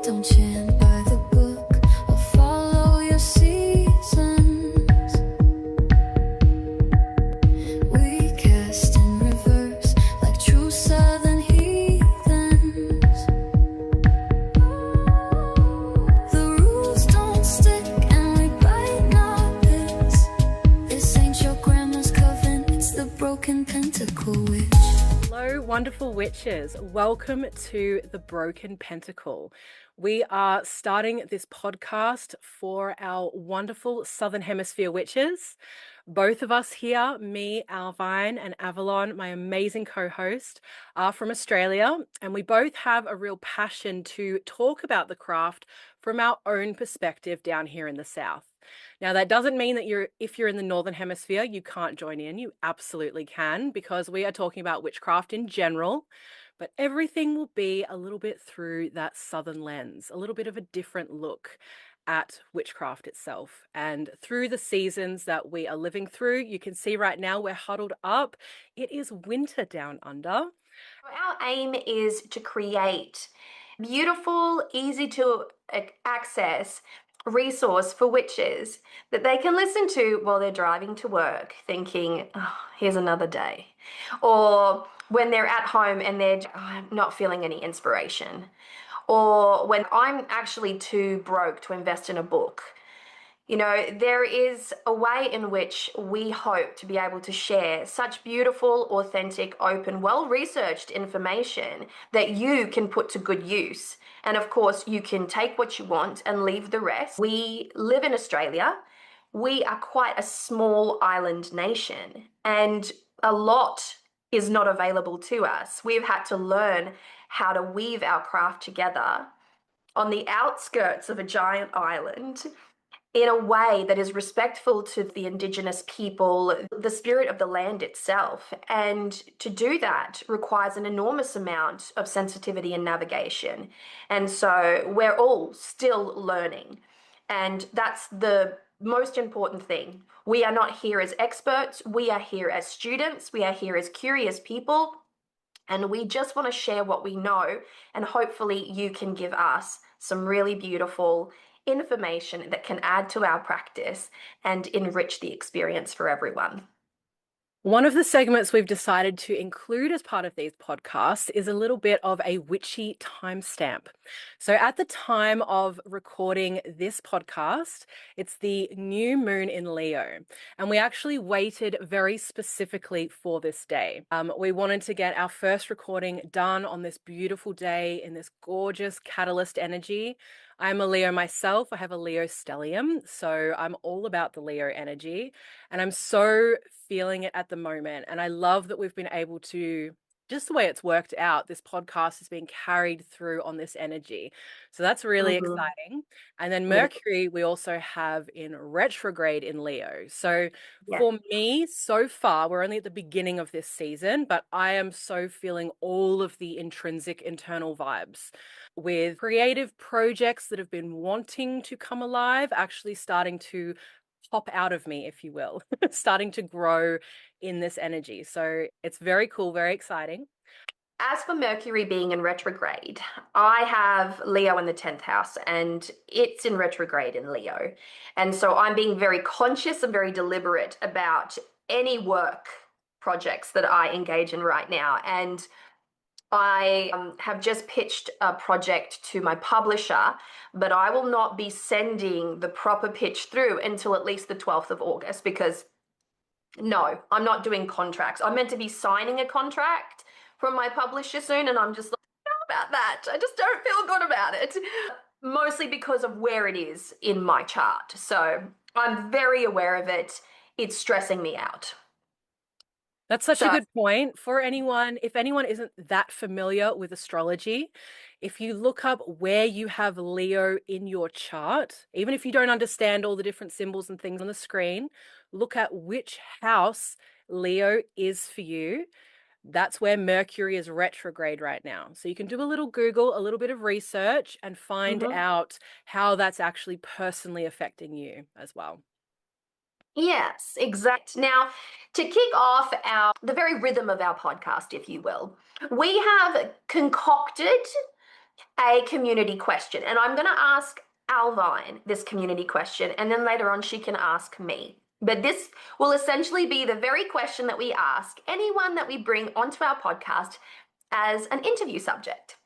Don't chant by the book or follow your seasons. We cast in reverse like true southern heathens. The rules don't stick and we bite not bits. This ain't your grandma's coven, it's the Broken Pentacle witch. Hello, wonderful witches. Welcome to the Broken Pentacle. We are starting this podcast for our wonderful Southern Hemisphere witches. Both of us here, me, Alvine, and Avalon, my amazing co-host, are from Australia, and we both have a real passion to talk about the craft from our own perspective down here in the South. Now, that doesn't mean that if you're in the Northern Hemisphere, you can't join in. You absolutely can, because we are talking about witchcraft in general, but everything will be a little bit through that Southern lens, a little bit of a different look at witchcraft itself. And through the seasons that we are living through, you can see right now we're huddled up. It is winter down under. Our aim is to create beautiful, easy to access resource for witches that they can listen to while they're driving to work, thinking, oh, here's another day. Or when they're at home and they're not feeling any inspiration. Or when I'm actually too broke to invest in a book. You know, there is a way in which we hope to be able to share such beautiful, authentic, open, well-researched information that you can put to good use. And of course, you can take what you want and leave the rest. We live in Australia. We are quite a small island nation, and a lot is not available to us. We've had to learn how to weave our craft together on the outskirts of a giant island in a way that is respectful to the Indigenous people, the spirit of the land itself. And to do that requires an enormous amount of sensitivity and navigation. And so we're all still learning. And that's the most important thing. We are not here as experts. We are here as students. We are here as curious people. And we just want to share what we know. And hopefully you can give us some really beautiful information that can add to our practice and enrich the experience for everyone. One of the segments we've decided to include as part of these podcasts is a little bit of a witchy timestamp. So at the time of recording this podcast, it's the new moon in Leo, and we actually waited very specifically for this day. We wanted to get our first recording done on this beautiful day in this gorgeous catalyst energy. I'm a Leo myself. I have a Leo stellium, so I'm all about the Leo energy, and I'm so feeling it at the moment. And I love that we've been able to, just the way it's worked out, this podcast is being carried through on this energy. So that's really exciting. And then Mercury, we also have in retrograde in Leo. So for me, so far, we're only at the beginning of this season, but I am so feeling all of the intrinsic internal vibes with creative projects that have been wanting to come alive, actually starting to pop out of me, if you will, starting to grow in this energy. So it's very cool, very exciting. As for Mercury being in retrograde, I have Leo in the 10th house and it's in retrograde in Leo. And so I'm being very conscious and very deliberate about any work projects that I engage in right now. And I have just pitched a project to my publisher, but I will not be sending the proper pitch through until at least the 12th of August, because no, I'm not doing contracts. I'm meant to be signing a contract from my publisher soon, and I'm just like, I don't know about that. I just don't feel good about it, mostly because of where it is in my chart. So I'm very aware of it. It's stressing me out. That's such a good point for anyone. If anyone isn't that familiar with astrology, if you look up where you have Leo in your chart, even if you don't understand all the different symbols and things on the screen, look at which house Leo is for you. That's where Mercury is retrograde right now. So you can do a little Google, a little bit of research, and find out how that's actually personally affecting you as well. Yes, exactly. Now, to kick off the very rhythm of our podcast, if you will, we have concocted a community question. And I'm going to ask Alvine this community question, and then later on she can ask me. But this will essentially be the very question that we ask anyone that we bring onto our podcast as an interview subject.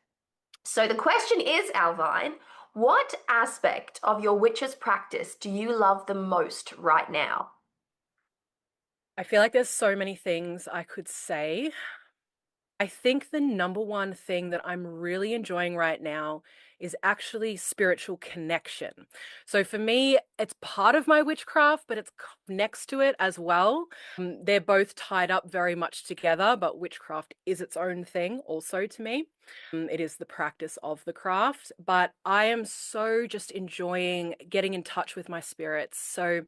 So the question is, Alvine, what aspect of your witch's practice do you love the most right now? I feel like there's so many things I could say. I think the number one thing that I'm really enjoying right now is actually spiritual connection. So for me, it's part of my witchcraft, but it's next to it as well. They're both tied up very much together, but witchcraft is its own thing also to me. It is the practice of the craft, but I am so just enjoying getting in touch with my spirits. So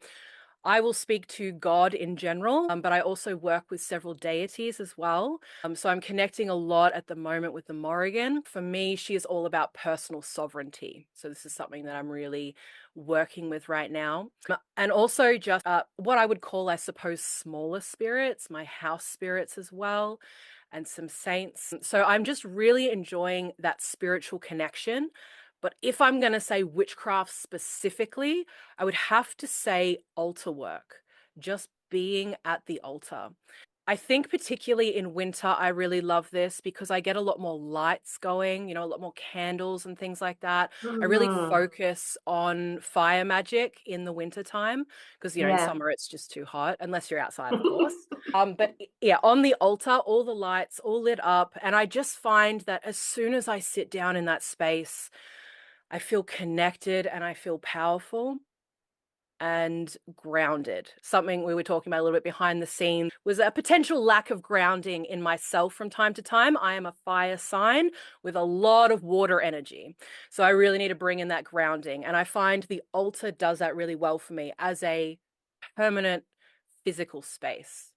I will speak to God in general, but I also work with several deities as well. So I'm connecting a lot at the moment with the Morrigan. For me, she is all about personal sovereignty. So this is something that I'm really working with right now. And also just what I would call, I suppose, smaller spirits, my house spirits as well, and some saints. So I'm just really enjoying that spiritual connection. But if I'm going to say witchcraft specifically, I would have to say altar work, just being at the altar. I think particularly in winter, I really love this because I get a lot more lights going, a lot more candles and things like that. I really Mhm. focus on fire magic in the winter time because, in Yeah. summer it's just too hot, unless you're outside, of course. But yeah, on the altar, all the lights all lit up. And I just find that as soon as I sit down in that space, I feel connected and I feel powerful and grounded. Something we were talking about a little bit behind the scenes was a potential lack of grounding in myself from time to time. I am a fire sign with a lot of water energy. So I really need to bring in that grounding. And I find the altar does that really well for me as a permanent physical space.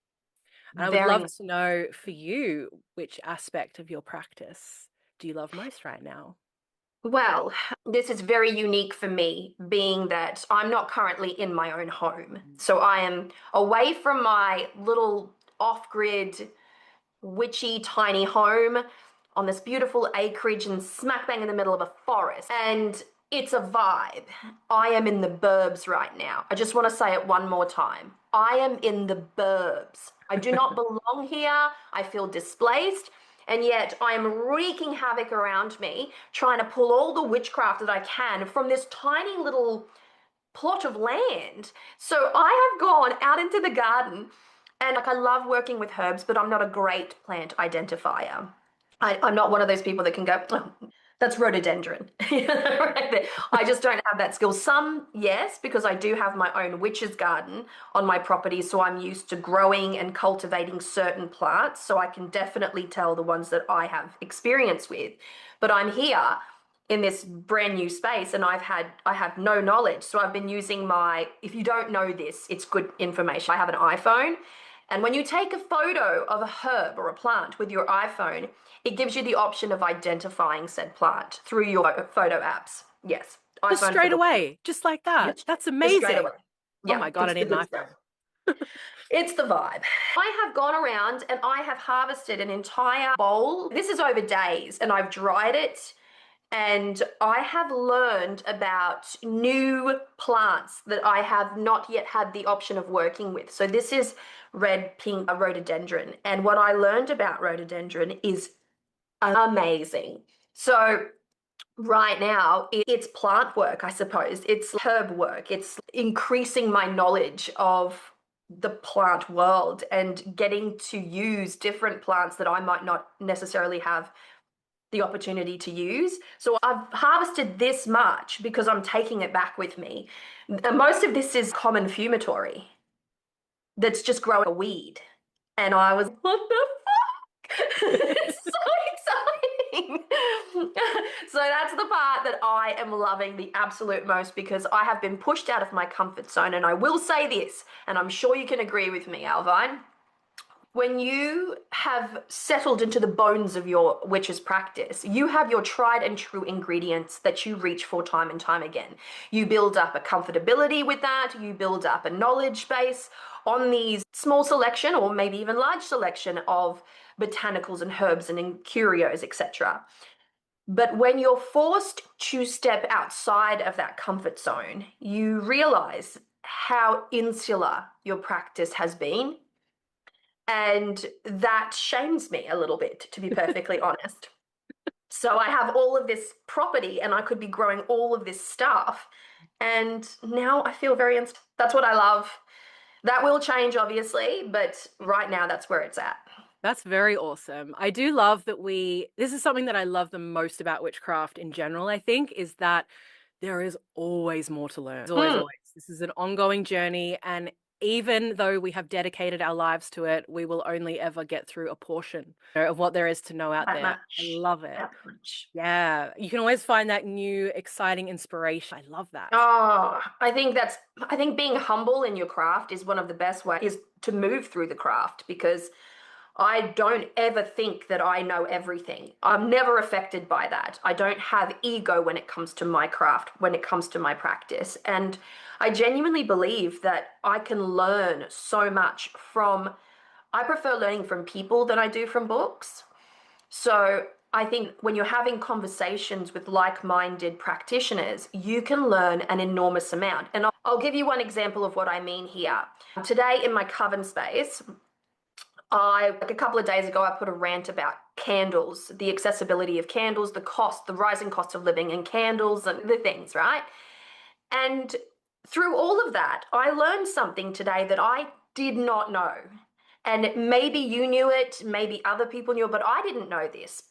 And I would love Very to know for you, which aspect of your practice do you love most right now? well. This is very unique for me, being that I'm not currently in my own home. So I am away from my little off grid witchy tiny home on this beautiful acreage and smack bang in the middle of a forest. And it's a vibe. I am in the burbs right now. I just want to say it one more time. I am in the burbs. I do not belong here. I feel displaced. And yet I am wreaking havoc around me, trying to pull all the witchcraft that I can from this tiny little plot of land. So I have gone out into the garden and I love working with herbs, but I'm not a great plant identifier. I'm not one of those people that can go, oh, that's rhododendron. Right there. I just don't have that skill. Some, yes, because I do have my own witch's garden on my property, so I'm used to growing and cultivating certain plants, so I can definitely tell the ones that I have experience with. But I'm here in this brand new space and I have no knowledge. So I've been using my, if you don't know this, it's good information. I have an iPhone, and when you take a photo of a herb or a plant with your iPhone, it gives you the option of identifying said plant through your photo apps. Yes, Just iPhone for straight the away, just like that. just, That's just straight amazing. away. Oh Yeah, my God, I it's the need an good stuff. iPhone. It's the vibe. I have gone around and I have harvested an entire bowl. This is over days, and I've dried it, and I have learned about new plants that I have not yet had the option of working with. So this is red pink rhododendron. And what I learned about rhododendron is amazing. So right now, it's plant work, I suppose. It's herb work. It's increasing my knowledge of the plant world and getting to use different plants that I might not necessarily have the opportunity to use. So I've harvested this much because I'm taking it back with me. And most of this is common fumitory that's just growing a weed. And I was, what the fuck? It's so exciting. So that's the part that I am loving the absolute most, because I have been pushed out of my comfort zone. And I will say this, and I'm sure you can agree with me, Alvine. When you have settled into the bones of your witch's practice, you have your tried and true ingredients that you reach for time and time again. You build up a comfortability with that, you build up a knowledge base on these small selection or maybe even large selection of botanicals and herbs and curios, etc. But when you're forced to step outside of that comfort zone, you realize how insular your practice has been. And that shames me a little bit, to be perfectly honest. So I have all of this property and I could be growing all of this stuff. And now I feel that's what I love. That will change, obviously, but right now that's where it's at. That's very awesome. I do love that this is something that I love the most about witchcraft in general, I think, is that there is always more to learn. There's always, Mm, always. This is an ongoing journey. And even though we have dedicated our lives to it, we will only ever get through a portion, of what there is to know out that there. I much. love it. That much. Yeah. You can always find that new, exciting inspiration. I love that. Oh, I think being humble in your craft is one of the best ways to move through the craft because I don't ever think that I know everything. I'm never affected by that. I don't have ego when it comes to my craft, when it comes to my practice. And I genuinely believe that I can learn so much I prefer learning from people than I do from books. So I think when you're having conversations with like-minded practitioners, you can learn an enormous amount. And I'll give you one example of what I mean here. Today in my coven space, like a couple of days ago, I put a rant about candles, the accessibility of candles, the cost, the rising cost of living in candles and the things, right? And through all of that, I learned something today that I did not know. And maybe you knew it, maybe other people knew it, but I didn't know this.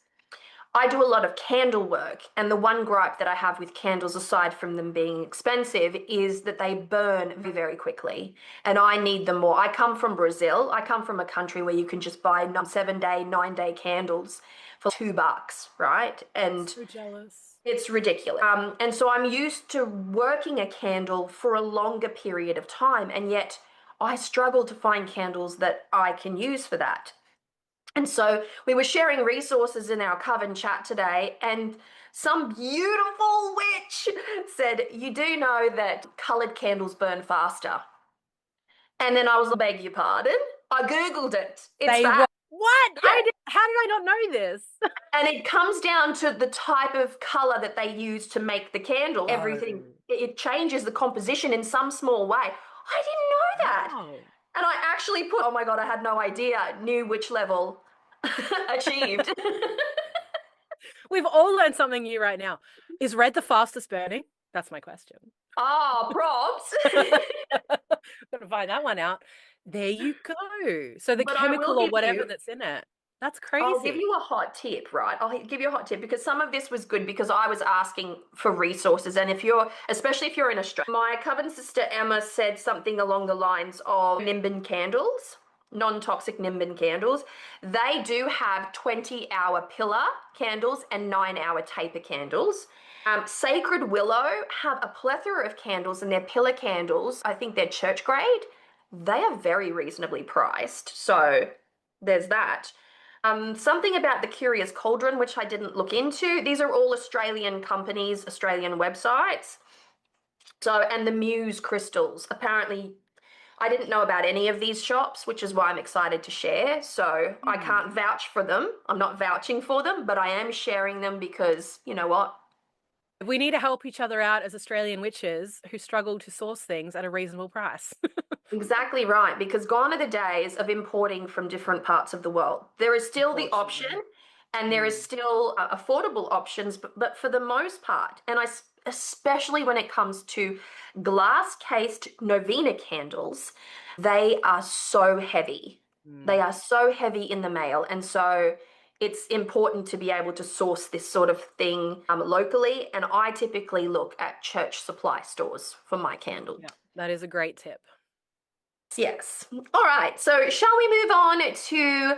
I do a lot of candle work, and the one gripe that I have with candles, aside from them being expensive, is that they burn very, very quickly, and I need them more. I come from Brazil. I come from a country where you can just buy 7-day, 9-day candles for $2, right? And So jealous. it's ridiculous. And so I'm used to working a candle for a longer period of time, and yet I struggle to find candles that I can use for that. And so we were sharing resources in our coven chat today, and some beautiful witch said, "You do know that colored candles burn faster." And then I was like, beg your pardon? I Googled it. It's They fact. what? Yeah. How did I not know this? And it comes down to the type of color that they use to make the candle. Everything, it changes the composition in some small way. I didn't know that. Wow. And I actually oh my God, I had no idea. New witch level achieved. We've all learned something new right now. Is red the fastest burning? That's my question. Ah, props. Gotta find that one out. There you go. So the But I will chemical or give whatever you, that's in it. That's I'll give crazy. you a hot tip, right? I'll give you a hot tip because some of this was good because I was asking for resources. And especially if you're in Australia, my coven sister Emma said something along the lines of Nimbin candles, non-toxic Nimbin candles. They do have 20-hour pillar candles and 9-hour taper candles. Sacred Willow have a plethora of candles, and their pillar candles, I think they're church grade. They are very reasonably priced. So there's that. Something about the Curious Cauldron, which I didn't look into. These are all Australian companies, Australian websites. So, and the Muse crystals. Apparently, I didn't know about any of these shops, which is why I'm excited to share. So I can't vouch for them. I'm not vouching for them, but I am sharing them because you know what? We need to help each other out as Australian witches who struggle to source things at a reasonable price. Exactly right, because gone are the days of importing from different parts of the world. There is still the option, Unfortunately. and there is still affordable options, but for the most part, and especially when it comes to glass-cased novena candles, they are so heavy. They are so heavy in the mail, and so it's important to be able to source this sort of thing locally. And I typically look at church supply stores for my candle. Yeah, that is a great tip. Yes. All right. So, shall we move on to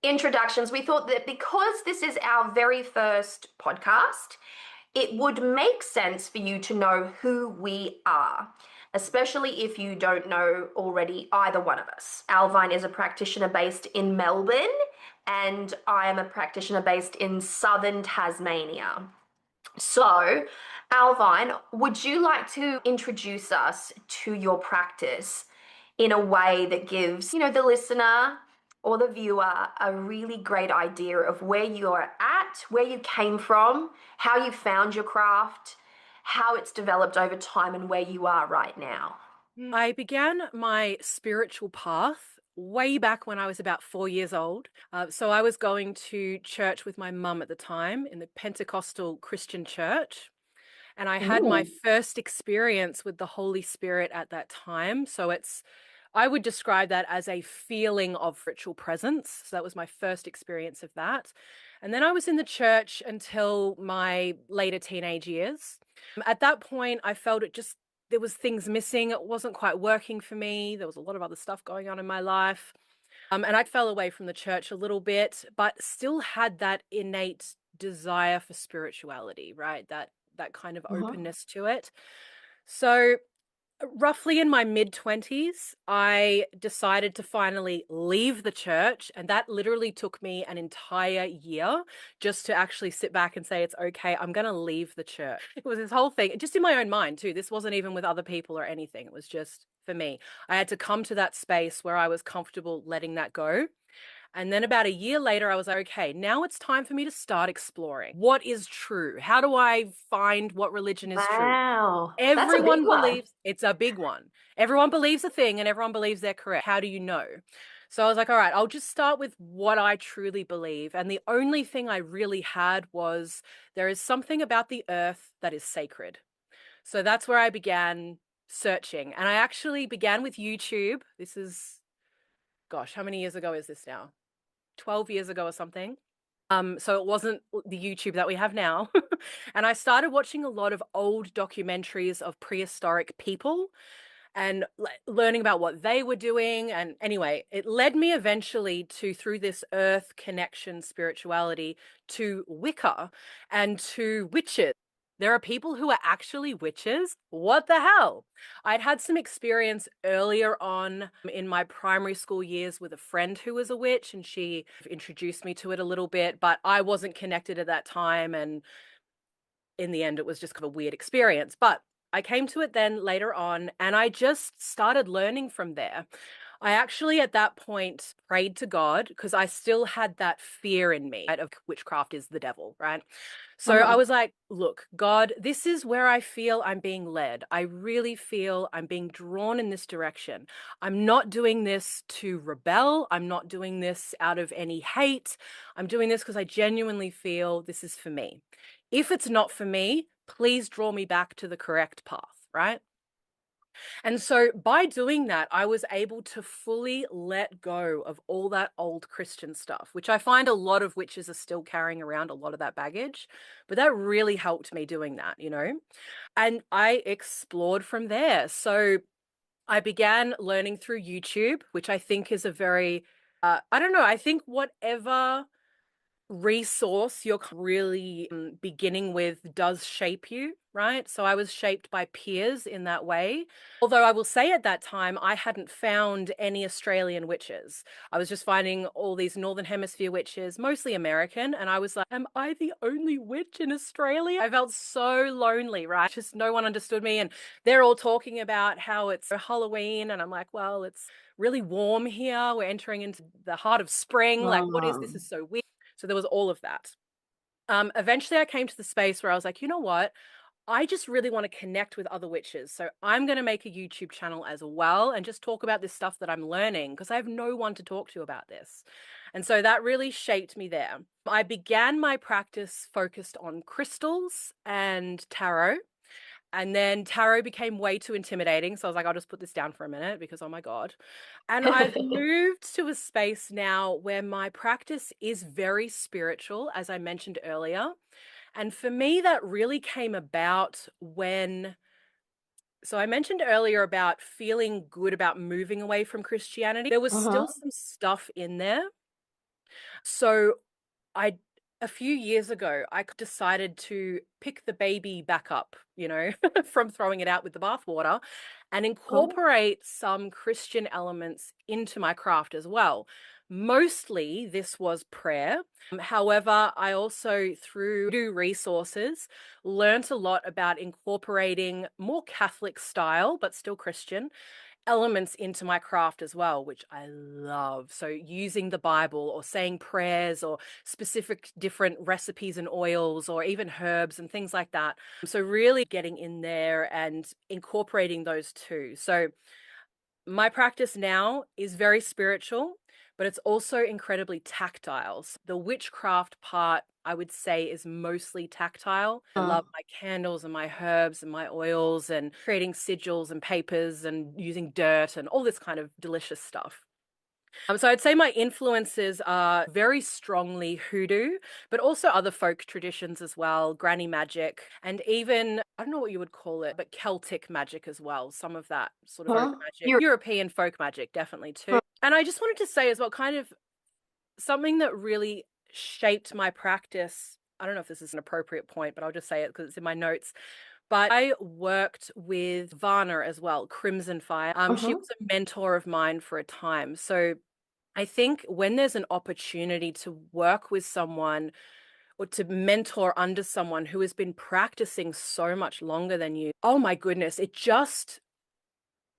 introductions? We thought that because this is our very first podcast, it would make sense for you to know who we are, especially if you don't know already either one of us. Alvine is a practitioner based in Melbourne, and I am a practitioner based in southern Tasmania. So, Alvine, would you like to introduce us to your practice in a way that gives, the listener or the viewer a really great idea of where you're at, where you came from, how you found your craft, how it's developed over time, and where you are right now? I began my spiritual path way back when I was about 4 years old. So I was going to church with my mum at the time in the Pentecostal Christian church. And I had my first experience with the Holy Spirit at that time. I would describe that as a feeling of ritual presence. So that was my first experience of that. And then I was in the church until my later teenage years. At that point, I felt there was things missing. It wasn't quite working for me. There was a lot of other stuff going on in my life. And I fell away from the church a little bit, but still had that innate desire for spirituality, right? That kind of openness to it. So roughly in my mid-20s, I decided to finally leave the church, and that literally took me an entire year just to actually sit back and say, it's okay, I'm going to leave the church. It was this whole thing, just in my own mind too. This wasn't even with other people or anything. It was just for me. I had to come to that space where I was comfortable letting that go. And then about a year later, I was like, okay, now it's time for me to start exploring. What is true? How do I find what religion is true? Wow, that's a big Everyone one. believes it's a big one. Everyone believes a thing and everyone believes they're correct. How do you know? So I was like, all right, I'll just start with what I truly believe. And the only thing I really had was there is something about the earth that is sacred. So that's where I began searching. And I actually began with YouTube. This is, gosh, how many years ago is this now? 12 years ago or something. So it wasn't the YouTube that we have now. And I started watching a lot of old documentaries of prehistoric people and learning about what they were doing. And anyway, it led me eventually to, through this earth connection spirituality, to Wicca and to witches. There are people who are actually witches. What the hell? I'd had some experience earlier on in my primary school years with a friend who was a witch, and she introduced me to it a little bit, but I wasn't connected at that time. And in the end, it was just kind of a weird experience. But I came to it then later on, and I just started learning from there. I actually, at that point, prayed to God because I still had that fear in me, right, of witchcraft is the devil, right? So I was like, look, God, this is where I feel I'm being led. I really feel I'm being drawn in this direction. I'm not doing this to rebel. I'm not doing this out of any hate. I'm doing this because I genuinely feel this is for me. If it's not for me, please draw me back to the correct path, right? And so by doing that, I was able to fully let go of all that old Christian stuff, which I find a lot of witches are still carrying around a lot of that baggage. But that really helped me doing that, you know? And I explored from there. So I began learning through YouTube, which I think is a very, I don't know, I think whatever resource you're really beginning with does shape you, right? So I was shaped by peers in that way. Although I will say at that time, I hadn't found any Australian witches. I was just finding all these Northern Hemisphere witches, mostly American. And I was like, am I the only witch in Australia? I felt so lonely, right? Just no one understood me. And they're all talking about how it's Halloween. And I'm like, well, it's really warm here. We're entering into the heart of spring. Like, what is this? Is so weird. So there was all of that. Eventually, I came to the space where I was like, you know what? I just really want to connect with other witches. So I'm going to make a YouTube channel as well and just talk about this stuff that I'm learning because I have no one to talk to about this. And so that really shaped me there. I began my practice focused on crystals and tarot. And then tarot became way too intimidating. So I was like, I'll just put this down for a minute because, oh my God. And I've moved to a space now where my practice is very spiritual, as I mentioned earlier. And for me, that really came about when. So I mentioned earlier about feeling good about moving away from Christianity. There was still some stuff in there. So I a few years ago, I decided to pick the baby back up, you know, from throwing it out with the bathwater and incorporate some Christian elements into my craft as well. Mostly this was prayer. However, I also, through resources, learnt a lot about incorporating more Catholic style, but still Christian, elements into my craft as well, which I love. So using the Bible or saying prayers or specific different recipes and oils or even herbs and things like that. So really getting in there and incorporating those too. So my practice now is very spiritual, but it's also incredibly tactile. So the witchcraft part, I would say, is mostly tactile. I love my candles and my herbs and my oils and creating sigils and papers and using dirt and all this kind of delicious stuff. So I'd say my influences are very strongly hoodoo, but also other folk traditions as well, granny magic, and even, I don't know what you would call it, but Celtic magic as well. Some of that sort of folk magic, European folk magic, definitely too. And I just wanted to say as well, kind of something that really shaped my practice. I don't know if this is an appropriate point, but I'll just say it because it's in my notes. But I worked with Varna as well, Crimson Fire. She was a mentor of mine for a time. So I think when there's an opportunity to work with someone or to mentor under someone who has been practicing so much longer than you, oh my goodness, it just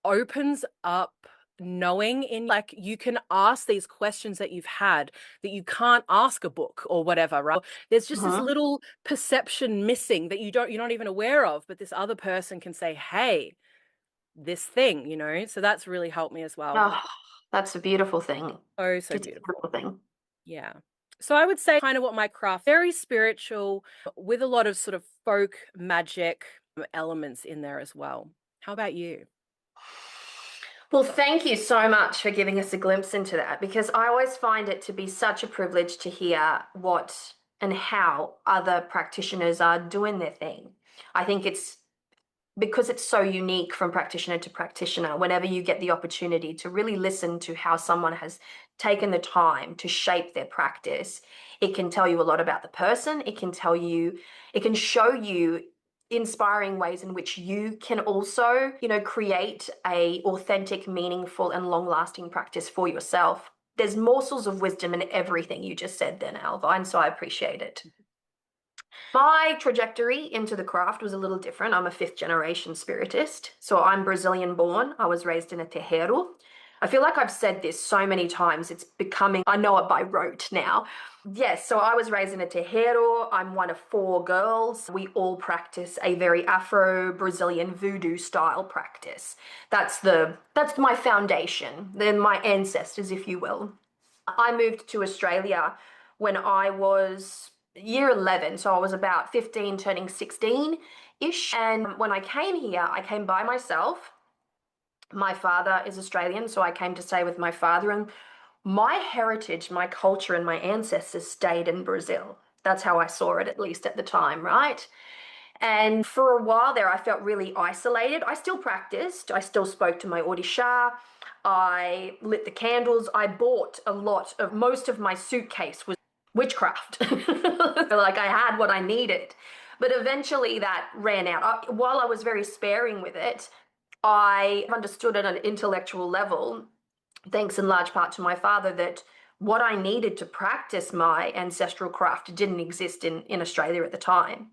opens up knowing in like you can ask these questions that you've had that you can't ask a book or whatever, right? There's just this little perception missing that you're not even aware of, but this other person can say, hey, this thing, so that's really helped me as well. Oh, that's a beautiful thing. So It's a beautiful. beautiful thing. Yeah. So I would say kind of what my craft, very spiritual with a lot of sort of folk magic elements in there as well. How about you? Well, thank you so much for giving us a glimpse into that because I always find it to be such a privilege to hear what and how other practitioners are doing their thing. I think it's because it's so unique from practitioner to practitioner, whenever you get the opportunity to really listen to how someone has taken the time to shape their practice, it can tell you a lot about the person. It can show you inspiring ways in which you can also, create a authentic, meaningful, and long-lasting practice for yourself. There's morsels of wisdom in everything you just said then, Alva, and so I appreciate it. My trajectory into the craft was a little different. I'm a fifth generation spiritist. So I'm Brazilian born. I was raised in a terreiro. I feel like I've said this so many times. It's becoming, I know it by rote now. Yes, so I was raised in a terreiro. I'm one of 4 girls. We all practice a very Afro-Brazilian voodoo style practice. That's my foundation. Then my ancestors, if you will. I moved to Australia when I was year 11, so I was about 15 turning 16-ish. And when I came here, I came by myself. My father is Australian, so I came to stay with my father, and my heritage, my culture, and my ancestors stayed in Brazil. That's how I saw it, at least at the time, right? And for a while there, I felt really isolated. I still practiced. I still spoke to my Orisha. I lit the candles. I bought most of my suitcase was witchcraft. Like I had what I needed. But eventually that ran out. While I was very sparing with it, I understood at an intellectual level, thanks in large part to my father, that what I needed to practice my ancestral craft didn't exist in Australia at the time.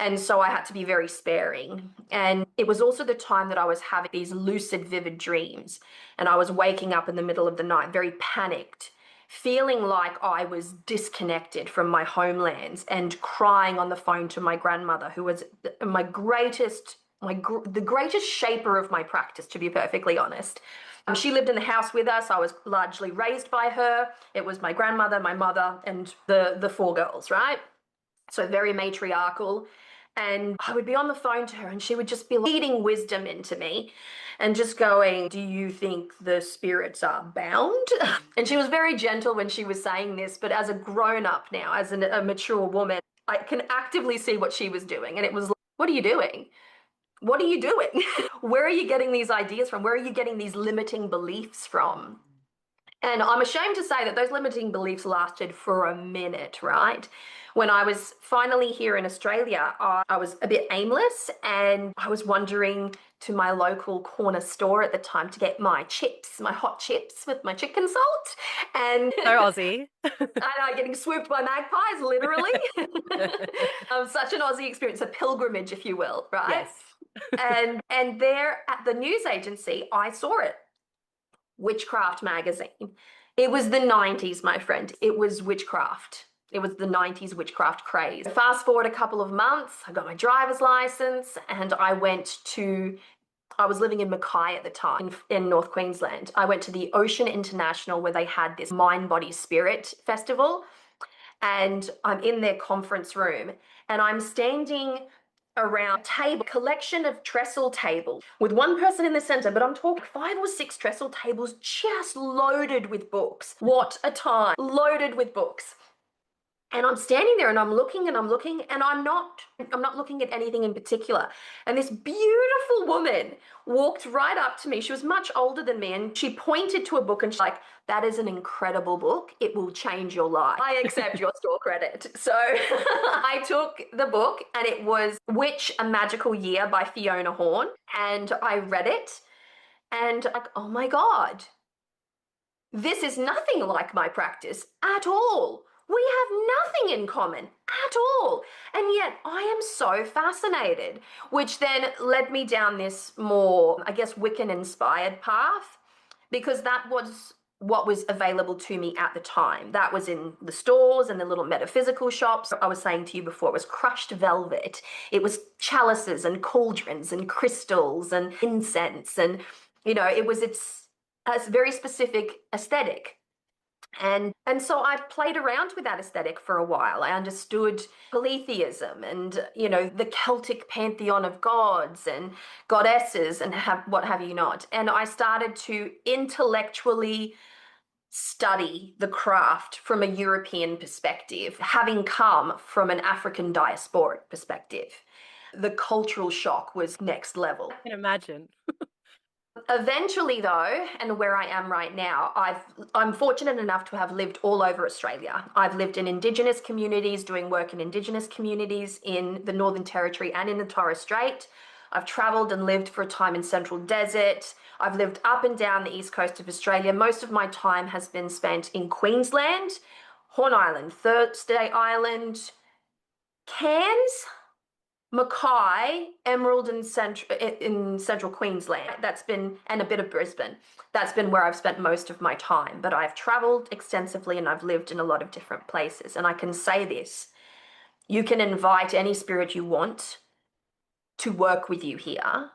And so I had to be very sparing. And it was also the time that I was having these lucid, vivid dreams. And I was waking up in the middle of the night, very panicked, feeling like I was disconnected from my homelands and crying on the phone to my grandmother, who was the greatest shaper of my practice, to be perfectly honest. She lived in the house with us. I was largely raised by her. It was my grandmother, my mother, and the 4 girls, right? So very matriarchal. And I would be on the phone to her and she would just be feeding wisdom into me and just going, do you think the spirits are bound? And she was very gentle when she was saying this, but as a grown-up now, as a mature woman, I can actively see what she was doing. And it was like, what are you doing? What are you doing? Where are you getting these ideas from? Where are you getting these limiting beliefs from? And I'm ashamed to say that those limiting beliefs lasted for a minute, right? When I was finally here in Australia, I was a bit aimless and I was wandering to my local corner store at the time to get my chips, my hot chips with my chicken salt. And So Aussie. I know, getting swooped by magpies, literally. Such an Aussie experience, a pilgrimage, if you will, right? Yes. And there at the news agency, I saw it. Witchcraft magazine. It was the 90s, my friend. It was witchcraft. It was the 90s witchcraft craze. Fast forward a couple of months, I got my driver's license and I was living in Mackay at the time in North Queensland. I went to the Ocean International where they had this Mind, Body, Spirit festival. And I'm in their conference room and I'm standing around a table, collection of trestle tables with one person in the center, but I'm talking 5 or 6 trestle tables just loaded with books. What a time, loaded with books. And I'm standing there and I'm looking and I'm looking and I'm not looking at anything in particular. And this beautiful woman walked right up to me. She was much older than me and she pointed to a book and she's like, that is an incredible book. It will change your life. I accept your store credit. So I took the book and it was Witch, A Magical Year by Fiona Horn. And I read it and like, oh my God, this is nothing like my practice at all. We have nothing in common at all. And yet I am so fascinated, which then led me down this more, I guess, Wiccan inspired path, because that was what was available to me at the time. That was in the stores and the little metaphysical shops. I was saying to you before, it was crushed velvet. It was chalices and cauldrons and crystals and incense. And, it's a very specific aesthetic. And so I played around with that aesthetic for a while. I understood polytheism and, the Celtic pantheon of gods and goddesses and what have you not. And I started to intellectually study the craft from a European perspective, having come from an African diasporic perspective. The cultural shock was next level. I can imagine. Eventually, though, and where I am right now, I'm fortunate enough to have lived all over Australia. I've lived in Indigenous communities, doing work in Indigenous communities in the Northern Territory and in the Torres Strait. I've travelled and lived for a time in Central Desert. I've lived up and down the east coast of Australia. Most of my time has been spent in Queensland, Horn Island, Thursday Island, Cairns, Mackay, Emerald in central Queensland. And a bit of Brisbane. That's been where I've spent most of my time. But I've travelled extensively and I've lived in a lot of different places. And I can say this, you can invite any spirit you want to work with you here.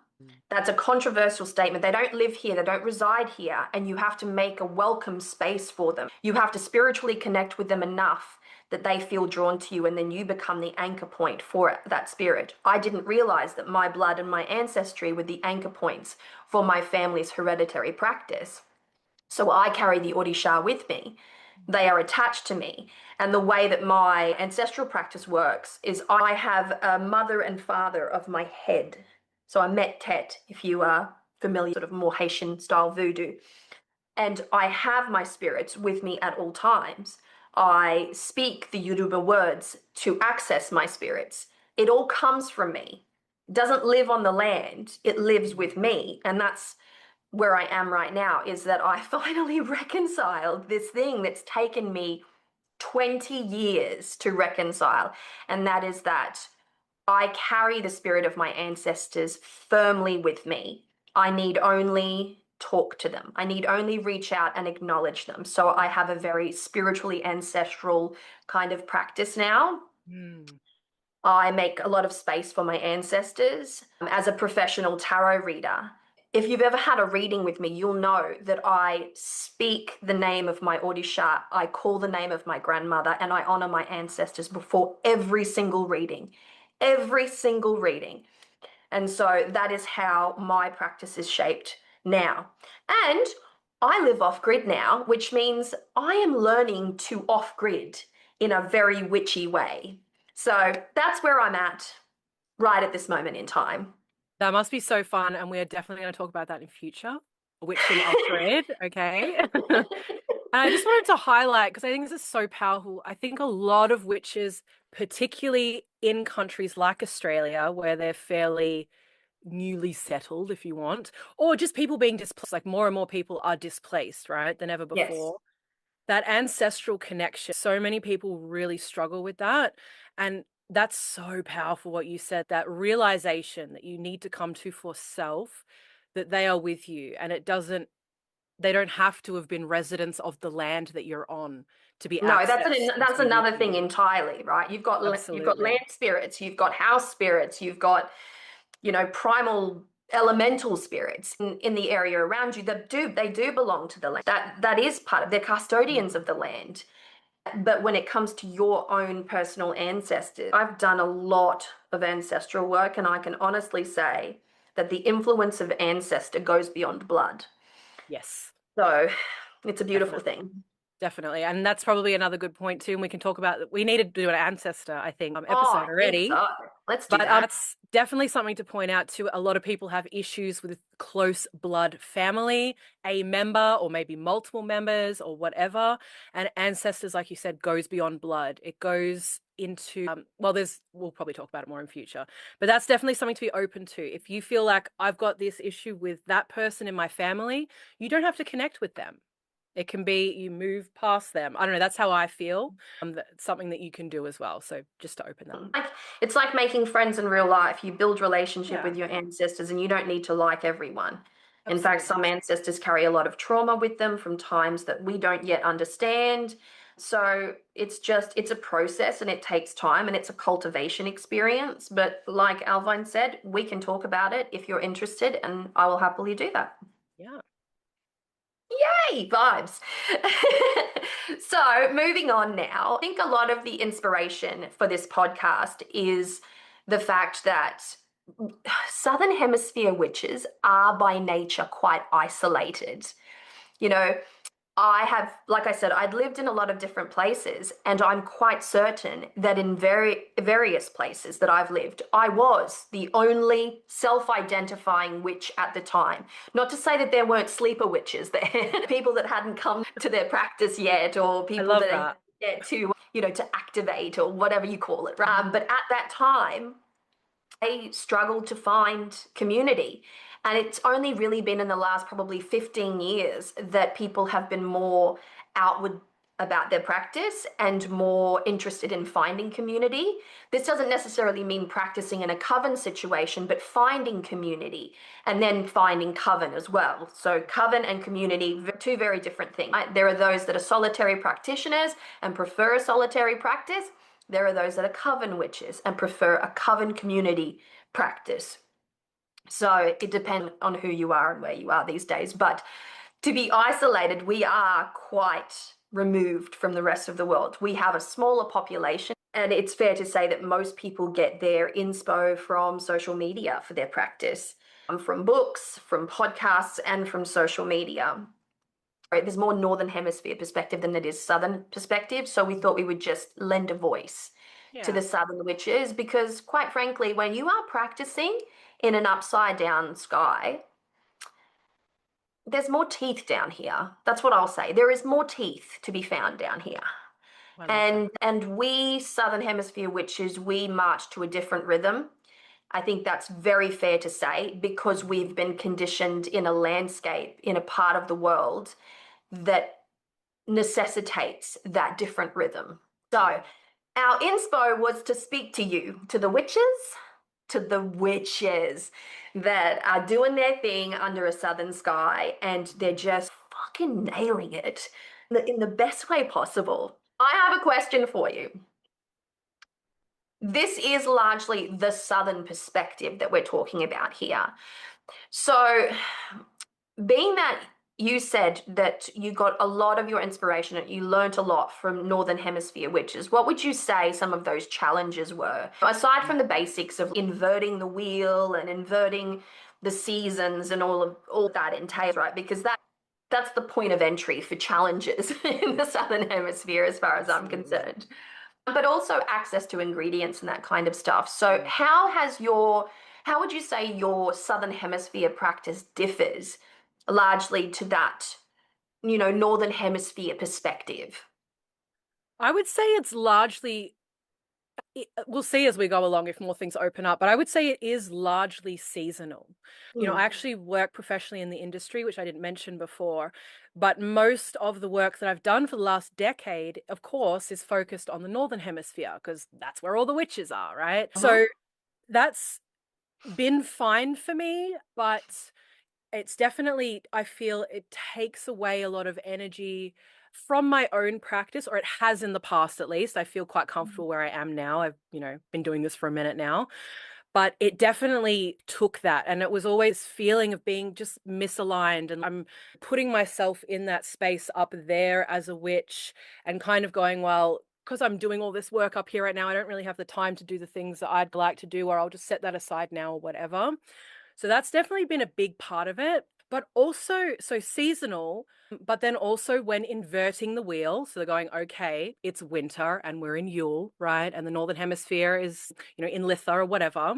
That's a controversial statement. They don't live here, they don't reside here, and you have to make a welcome space for them. You have to spiritually connect with them enough that they feel drawn to you, and then you become the anchor point for that spirit. I didn't realize that my blood and my ancestry were the anchor points for my family's hereditary practice. So I carry the Odisha with me. They are attached to me. And the way that my ancestral practice works is I have a mother and father of my head. So I'm Met Tet, if you are familiar, sort of more Haitian style voodoo. And I have my spirits with me at all times. I speak the Yoruba words to access my spirits. It all comes from me. It doesn't live on the land. It lives with me. And that's where I am right now, is that I finally reconciled this thing that's taken me 20 years to reconcile. And that is that I carry the spirit of my ancestors firmly with me. I need only talk to them. I need only reach out and acknowledge them. So I have a very spiritually ancestral kind of practice now. I make a lot of space for my ancestors. As a professional tarot reader, if you've ever had a reading with me, you'll know that I speak the name of my Odisha, I call the name of my grandmother, and I honor my ancestors before every single reading. Every single reading. And so that is how my practice is shaped now. And I live off grid now, which means I am learning to off grid in a very witchy way. So that's where I'm at right at this moment in time. That must be so fun. And we are definitely going to talk about that in future. Witching off grid. Okay. And I just wanted to highlight, because I think this is so powerful. I think a lot of witches, particularly in countries like Australia, where they're fairly newly settled, if you want, or just people being displaced, like more and more people are displaced, right, than ever before. Yes. That ancestral connection, so many people really struggle with that. And That's so powerful what you said, that realization that you need to come to for self, that they are with you, and they don't have to have been residents of the land that you're on to be No, accessed and to that's be with another thing you. entirely, right? You've got land Absolutely. spirits, you've got house spirits, you've got, primal elemental spirits in the area around you that they do belong to the land. That is part of, they're custodians Mm. of the land. But when it comes to your own personal ancestors, I've done a lot of ancestral work, and I can honestly say that the influence of ancestor goes beyond blood. Yes, So it's a beautiful definitely. thing. Definitely. And that's probably another good point too. And we can talk about, we need to do an ancestor, I think, Oh, episode I think already. so. Let's do But that. that's definitely something to point out too. A lot of people have issues with close blood family, a member or maybe multiple members or whatever. And ancestors, like you said, goes beyond blood. It goes into, well, we'll probably talk about it more in future, but that's definitely something to be open to. If you feel like I've got this issue with that person in my family, you don't have to connect with them. It can be you move past them. I don't know. That's how I feel. That's something that you can do as well. So just to open that. Like it's like making friends in real life. You build relationship Yeah, with your ancestors and you don't need to like everyone. In fact, absolutely. some ancestors carry a lot of trauma with them from times that we don't yet understand. So it's a process and it takes time and it's a cultivation experience. But like Alvine said, we can talk about it if you're interested, and I will happily do that. Yeah. Yay, vibes. So, moving on now, I think a lot of the inspiration for this podcast is the fact that Southern Hemisphere witches are by nature quite isolated. You know, I have, like I said, I'd lived in a lot of different places, and I'm quite certain that in various places that I've lived, I was the only self-identifying witch at the time. Not to say that there weren't sleeper witches there, people that hadn't come to their practice yet, or I people love that are that. yet to, to activate or whatever you call it. Right? But at that time, I struggled to find community. And it's only really been in the last probably 15 years that people have been more outward about their practice and more interested in finding community. This doesn't necessarily mean practicing in a coven situation, but finding community and then finding coven as well. So, coven and community, two very different things. Right? There are those that are solitary practitioners and prefer a solitary practice. There are those that are coven witches and prefer a coven community practice. So it depends on who you are and where you are these days. But to be isolated, we are quite removed from the rest of the world. We have a smaller population, and it's fair to say that most people get their inspo from social media for their practice, from books, from podcasts, and from social media. Right, there's more northern hemisphere perspective than it is southern perspective, so we thought we would just lend a voice to Yeah. the southern witches because quite frankly when you are practicing in an upside down sky, there's more teeth down here. That's what I'll say. There is more teeth to be found down here. I love that. And we southern hemisphere witches, we march to a different rhythm. I think that's very fair to say because we've been conditioned in a landscape in a part of the world that necessitates that different rhythm. So, our inspo was to speak to you, to the witches that are doing their thing under a southern sky and they're just fucking nailing it in the best way possible. I have a question for you. This is largely the southern perspective that we're talking about here. So, being that you said that you got a lot of your inspiration and you learnt a lot from Northern Hemisphere witches, what would you say some of those challenges were? Aside from the basics of inverting the wheel and inverting the seasons and all that entails, right? Because that's the point of entry for challenges in the Southern Hemisphere, as far as I'm Absolutely. concerned. But also access to ingredients and that kind of stuff. So, Mm. how would you say your Southern Hemisphere practice differs largely to that, Northern Hemisphere perspective? I would say it's largely we'll see as we go along if more things open up, but I would say it is largely seasonal. You know, I actually work professionally in the industry, which I didn't mention before, but most of the work that I've done for the last decade, of course, is focused on the Northern Hemisphere because that's where all the witches are, right? So that's been fine for me, but it's definitely, I feel it takes away a lot of energy from my own practice, or it has in the past at least. I feel quite comfortable where I am now. I've, been doing this for a minute now, but it definitely took that. And it was always feeling of being just misaligned. And I'm putting myself in that space up there as a witch and kind of going, well, because I'm doing all this work up here right now, I don't really have the time to do the things that I'd like to do, or I'll just set that aside now or whatever. So that's definitely been a big part of it. But also, so seasonal, but then also when inverting the wheel. So they're going, okay, it's winter and we're in Yule, right? And the Northern Hemisphere is, in Litha or whatever.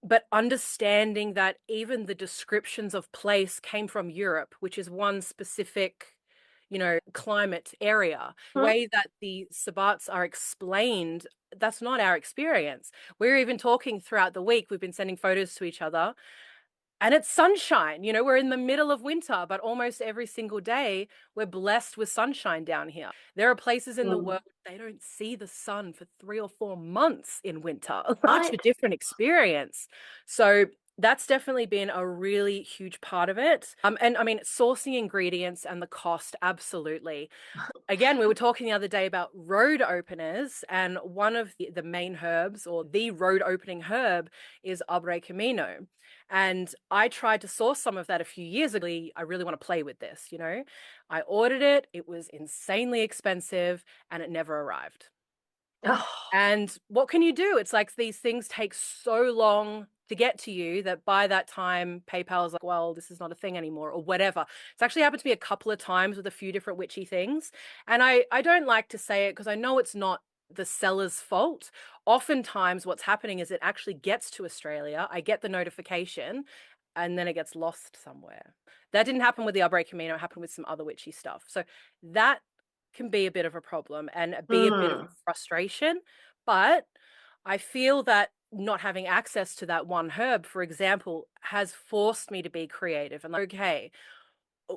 But understanding that even the descriptions of place came from Europe, which is one specific, climate area. The way that the Sabbats are explained, that's not our experience. We're even talking throughout the week. We've been sending photos to each other. And it's sunshine, we're in the middle of winter, but almost every single day we're blessed with sunshine down here. There are places in the world they don't see the sun for 3 or 4 months in winter. Such a different experience. So that's definitely been a really huge part of it. And I mean, sourcing ingredients and the cost, absolutely. Again, we were talking the other day about road openers, and one of the main herbs, or the road opening herb, is Abre Camino. And I tried to source some of that a few years ago. I really want to play with this, I ordered it. It was insanely expensive and it never arrived. And what can you do? It's like these things take so long to get to you that by that time, PayPal is like, well, this is not a thing anymore, or whatever. It's actually happened to me a couple of times with a few different witchy things. And I don't like to say it because I know it's not the seller's fault. Oftentimes what's happening is it actually gets to Australia. I get the notification and then it gets lost somewhere. That didn't happen with the Abre Camino. It happened with some other witchy stuff. So that can be a bit of a problem and be a bit of a frustration. But I feel that not having access to that one herb, for example, has forced me to be creative and like, okay,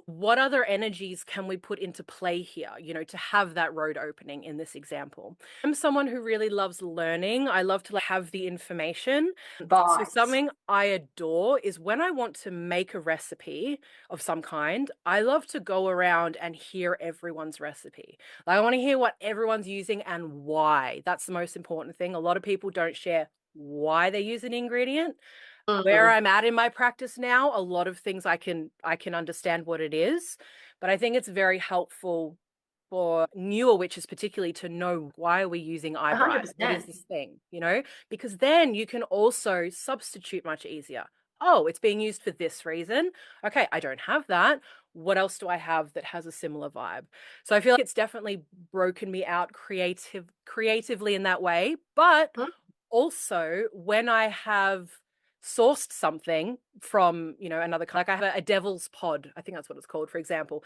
what other energies can we put into play here, to have that road opening in this example? I'm someone who really loves learning. I love to have the information. So something I adore is when I want to make a recipe of some kind, I love to go around and hear everyone's recipe. I want to hear what everyone's using and why. That's the most important thing. A lot of people don't share why they use an ingredient. Where I'm at in my practice now, a lot of things I can understand what it is, but I think it's very helpful for newer witches particularly to know, why are we using eyebright? What is this thing, because then you can also substitute much easier. Oh, it's being used for this reason. Okay, I don't have that. What else do I have that has a similar vibe? So I feel like it's definitely broken me out creatively in that way, but also when I have sourced something from, another, like I have a devil's pod, I think that's what it's called, for example,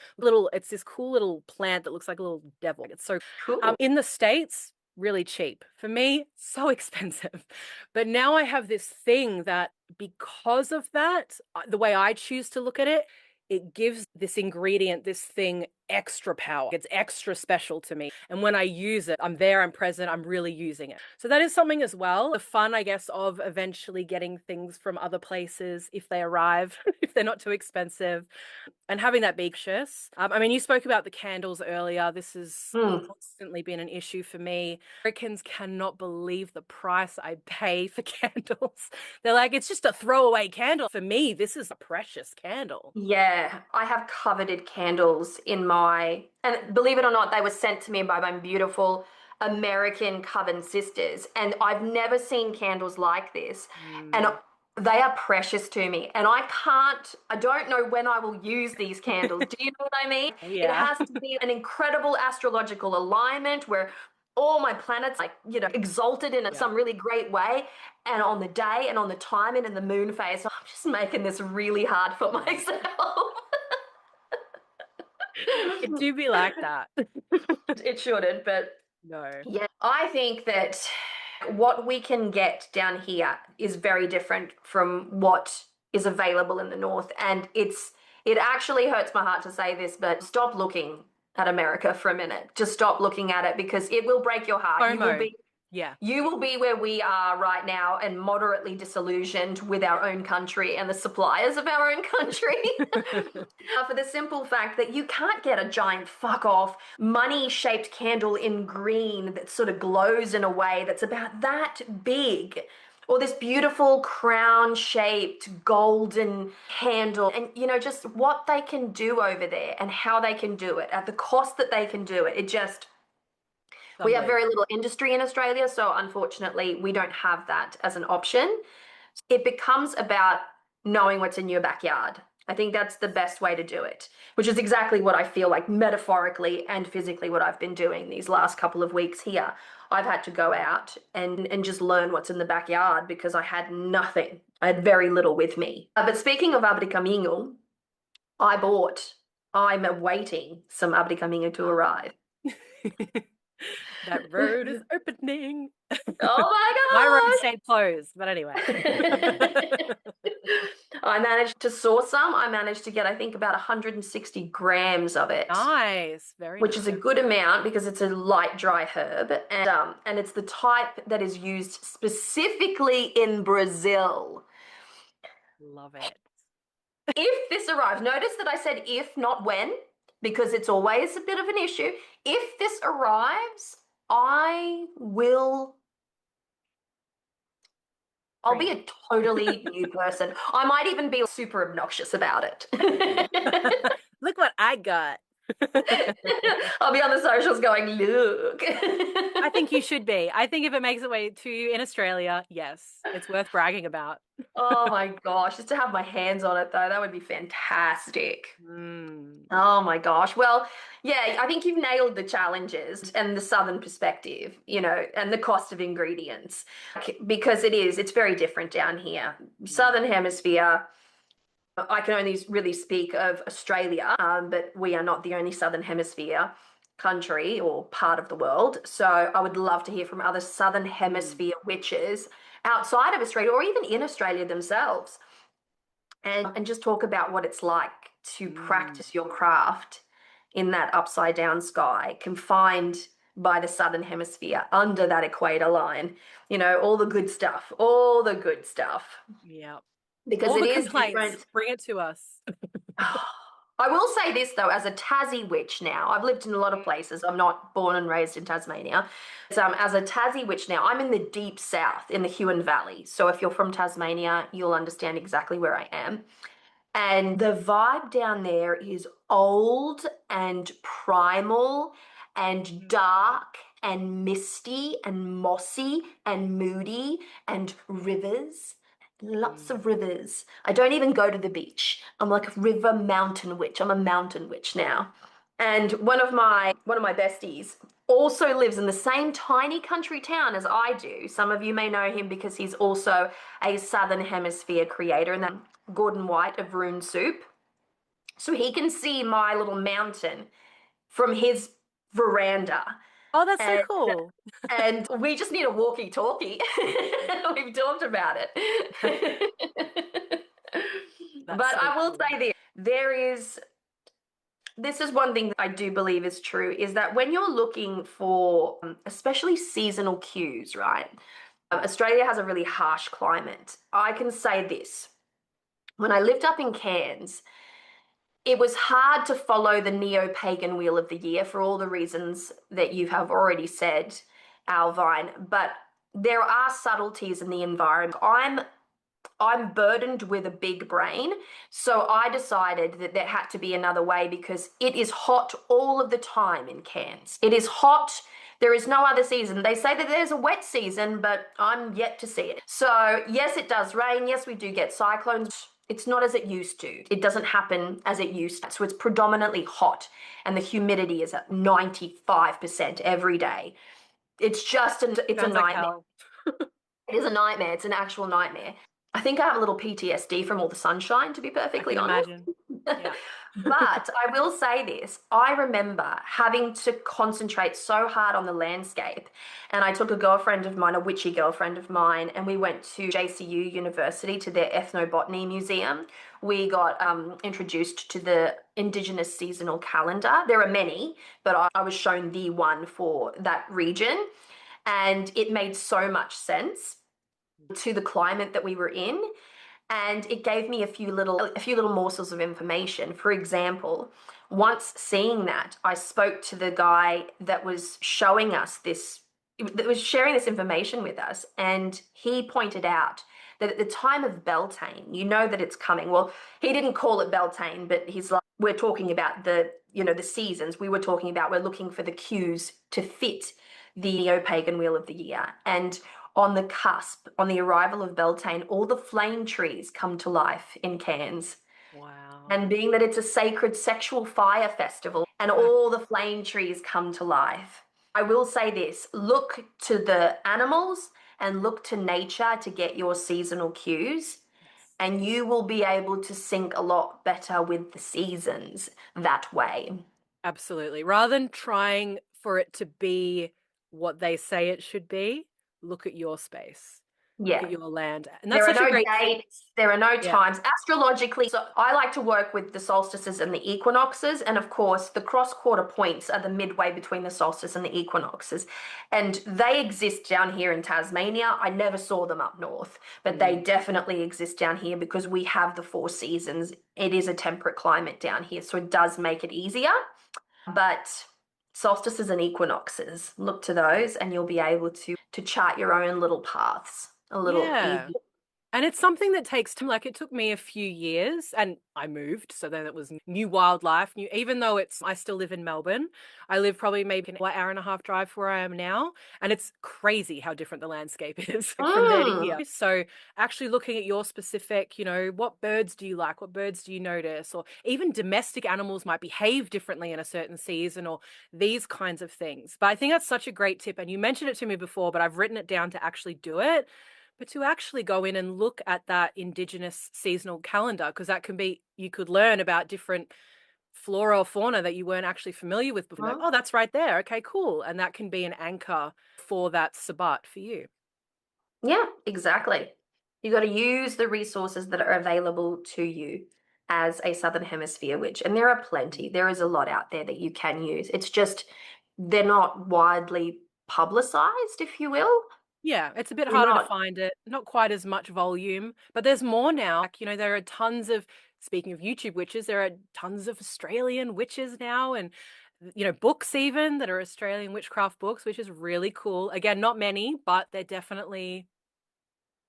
it's this cool little plant that looks like a little devil. It's so cool. In the States, really cheap. For me, so expensive. But now I have this thing that, because of that, the way I choose to look at it, it gives this ingredient, this thing, extra power. It's extra special to me. And when I use it, I'm there, I'm present, I'm really using it. So that is something as well. The fun, I guess, of eventually getting things from other places if they arrive, if they're not too expensive, and having that be anxious. I mean, you spoke about the candles earlier. This has constantly been an issue for me. Americans cannot believe the price I pay for candles. They're like, it's just a throwaway candle. For me, this is a precious candle. Yeah, I have coveted candles in and believe it or not, they were sent to me by my beautiful American coven sisters, and I've never seen candles like this. And they are precious to me, and I don't know when I will use these candles. Do you know what I mean? Yeah. It has to be an incredible astrological alignment where all my planets, exalted in some really great way, and on the day and on the timing and the moon phase. So I'm just making this really hard for myself. It do be like that. It shouldn't, but no. Yeah, I think that What we can get down here is very different from what is available in the north. And it actually hurts my heart to say this, but stop looking at America for a minute. Just stop looking at it because it will break your heart. FOMO. Yeah. You will be where we are right now and moderately disillusioned with our own country and the suppliers of our own country. For the simple fact that you can't get a giant fuck off money shaped candle in green that sort of glows in a way that's about that big. Or this beautiful crown shaped golden candle, and just what they can do over there and how they can do it at the cost that they can do it. We have very little industry in Australia, so unfortunately, we don't have that as an option. It becomes about knowing what's in your backyard. I think that's the best way to do it, which is exactly what I feel like metaphorically and physically what I've been doing these last couple of weeks here. I've had to go out and just learn what's in the backyard because I had nothing. I had very little with me. But speaking of Abri Caminho, I'm awaiting some Abri Caminho to arrive. That road is opening. Oh My road my stayed closed, but anyway. God! I managed to source some. I managed to get, I think, about 160 grams of it. Nice, very which nice. is a good amount because it's a light dry herb, and it's the type that is used specifically in Brazil. Love it. If this arrives, notice that I said if, not when, because it's always a bit of an issue. If this arrives, I'll be a totally new person. I might even be super obnoxious about it. Look what I got. I'll be on the socials going, look. I think you should be. I think if it makes its way to you in Australia, yes, it's worth bragging about. Oh my gosh, just to have my hands on it though, that would be fantastic. Mm. Oh my gosh. Well, yeah, I think you've nailed the challenges and the southern perspective, and the cost of ingredients because it's very different down here. Southern hemisphere, I can only really speak of Australia, but we are not the only southern hemisphere country or part of the world. So I would love to hear from other southern hemisphere witches outside of Australia or even in Australia themselves, and just talk about what it's like to practice your craft in that upside down sky, confined by the southern hemisphere under that equator line. All the good stuff, all the good stuff. Yeah. Because all it the is complaints, different. bring it to us. I will say this though, as a Tassie witch now, I've lived in a lot of places. I'm not born and raised in Tasmania. So as a Tassie witch now, I'm in the deep south in the Huon Valley. So if you're from Tasmania, you'll understand exactly where I am. And the vibe down there is old and primal and dark and misty and mossy and moody and rivers. Lots of rivers. I don't even go to the beach. I'm like a river mountain witch. I'm a mountain witch now. And one of my besties also lives in the same tiny country town as I do. Some of you may know him because he's also a Southern Hemisphere creator, and then Gordon White of Rune Soup. So he can see my little mountain from his veranda. Oh, that's so cool. And we just need a walkie-talkie. We've talked about it. But so I will cool. say this is one thing that I do believe is true, is that when you're looking for especially seasonal cues, right? Australia has a really harsh climate. I can say this. When I lived up in Cairns, it was hard to follow the neo-pagan wheel of the year for all the reasons that you have already said, Alvine, but there are subtleties in the environment. I'm burdened with a big brain, so I decided that there had to be another way because it is hot all of the time in Cairns. It is hot. There is no other season. They say that there's a wet season, but I'm yet to see it. So yes, it does rain. Yes, we do get cyclones. It's not as it used to. It doesn't happen as it used to. So it's predominantly hot and the humidity is at 95% every day. It's a Sounds like nightmare. hell. It is a nightmare. It's an actual nightmare. I think I have a little PTSD from all the sunshine, to be I perfectly can honest. imagine. Yeah. But I will say this, I remember having to concentrate so hard on the landscape. And I took a girlfriend of mine, a witchy girlfriend of mine, and we went to JCU University to their ethnobotany museum. We got introduced to the Indigenous seasonal calendar. There are many, but I was shown the one for that region. And it made so much sense to the climate that we were in, and it gave me a few little morsels of information. For example, once seeing that, I spoke to the guy that was showing us this, that was sharing this information with us, and he pointed out that at the time of Beltane, you know that it's coming. Well, he didn't call it Beltane, but he's like, we're talking about the seasons. We were talking about, we're looking for the cues to fit the neo-pagan wheel of the year. And on the cusp, on the arrival of Beltane, all the flame trees come to life in Cairns. Wow. And being that it's a sacred sexual fire festival and Mm. all the flame trees come to life, I will say this, look to the animals and look to nature to get your seasonal cues, Yes. and you will be able to sync a lot better with the seasons that way. Absolutely. Rather than trying for it to be what they say it should be, look at your space, look Yeah. at your land. And that's There are such a no great tip. dates, there are no Yeah. times. Astrologically, so I like to work with the solstices and the equinoxes. And of course, the cross quarter points are the midway between the solstice and the equinoxes. And they exist down here in Tasmania. I never saw them up north, but they Mm. definitely exist down here because we have the four seasons. It is a temperate climate down here, so it does make it easier. But solstices and equinoxes, look to those and you'll be able to chart your own little paths a little Yeah. easier. And it's something that takes time. Like it took me a few years and I moved. So then it was new wildlife, new, even though I still live in Melbourne. I live probably maybe an hour and a half drive from where I am now. And it's crazy how different the landscape is like, from there to Mm. here. So actually looking at your specific, what birds do you like? What birds do you notice? Or even domestic animals might behave differently in a certain season or these kinds of things. But I think that's such a great tip. And you mentioned it to me before, but I've written it down to actually do it, but to actually go in and look at that Indigenous seasonal calendar, because that can be, you could learn about different flora or fauna that you weren't actually familiar with before. Like, Mhm. oh, that's right there. Okay, cool. And that can be an anchor for that Sabbat for you. Yeah, exactly. You got to use the resources that are available to you as a Southern Hemisphere witch. And there are plenty. There is a lot out there that you can use. It's just they're not widely publicized, if you will. Yeah, it's a bit They're harder to not. find it, not quite as much volume, but there's more now. Like, there are tons of, speaking of YouTube witches, there are tons of Australian witches now and, books even that are Australian witchcraft books, which is really cool. Again, not many, but they're definitely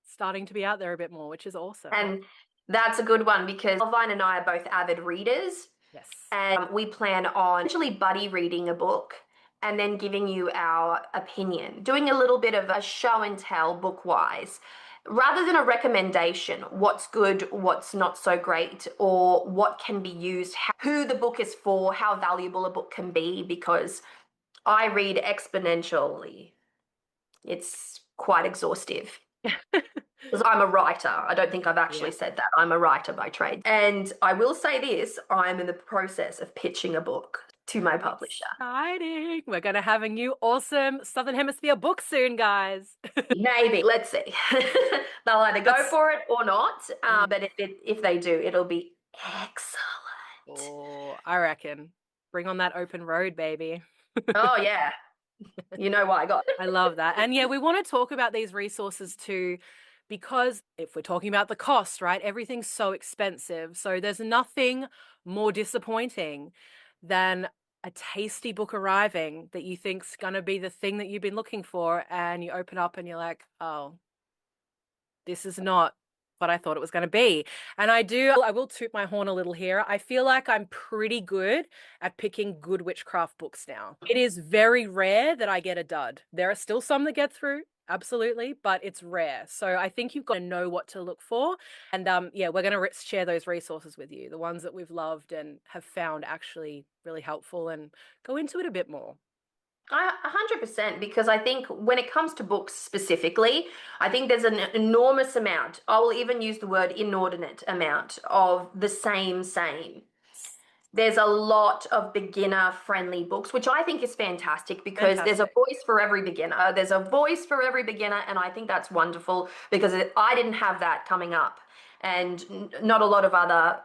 starting to be out there a bit more, which is awesome. And that's a good one because Elvine and I are both avid readers. Yes. And we plan on actually buddy reading a book and then giving you our opinion, doing a little bit of a show and tell book wise. Rather than a recommendation, what's good, what's not so great, or what can be used, who the book is for, how valuable a book can be, because I read exponentially. It's quite exhaustive. Because I'm a writer. I don't think I've Yeah. actually said that. I'm a writer by trade. And I will say this, I'm in the process of pitching a book to my publisher. Exciting. We're going to have a new awesome Southern Hemisphere book soon, guys. Maybe, let's see. They'll either go That's, for it or not. mm, But if they do, it'll be excellent. oh, I reckon. Bring on that open road, baby. Oh yeah, you know why I got. I love that. And yeah, we want to talk about these resources too, because if we're talking about the cost, right, everything's so expensive. So there's nothing more disappointing than a tasty book arriving that you think's going to be the thing that you've been looking for. And you open up and you're like, oh, this is not what I thought it was going to be. And I will toot my horn a little here. I feel like I'm pretty good at picking good witchcraft books now. It is very rare that I get a dud. There are still some that get through, absolutely, but it's rare. So I think you've got to know what to look for. And yeah, we're going to share those resources with you, the ones that we've loved and have found actually really helpful, and go into it a bit more. 100%, because I think when it comes to books specifically, I think there's an enormous amount. I will even use the word inordinate amount of the same. There's a lot of beginner friendly books, which I think is fantastic because there's a Fantastic. voice for every beginner. There's a voice for every beginner, and I think that's wonderful because I didn't have that coming up, and not a lot of other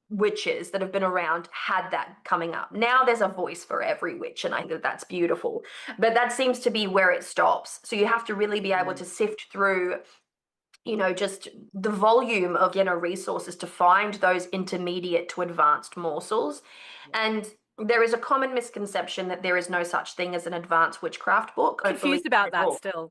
witches that have been around had that coming up. Now there's a voice for every witch, and I think that that's beautiful. But that seems to be where it stops. So you have to really be able Mm. to sift through, just the volume of resources to find those intermediate to advanced morsels. Yeah. And there is a common misconception that there is no such thing as an advanced witchcraft book. I don't believe Confused about that at that all. still.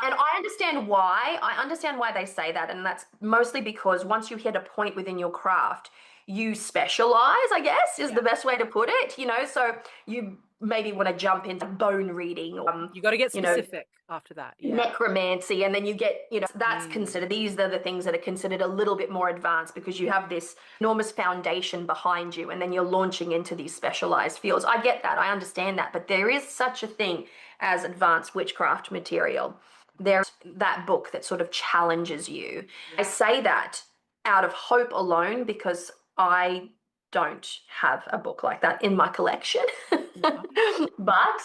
And I understand why. I understand why they say that. And that's mostly because once you hit a point within your craft, you specialize, I guess, is Yeah. the best way to put it. So you maybe want to jump into bone reading, You got to get you know, specific after that. Yeah. necromancy, and then you get, that's Mm. considered, these are the things that are considered a little bit more advanced because you have this enormous foundation behind you, and then you're launching into these specialized fields. I get that, I understand that, but there is such a thing as advanced witchcraft material. There's that book that sort of challenges you. I Yeah. say that out of hope alone because I don't have a book like that in my collection. Okay. But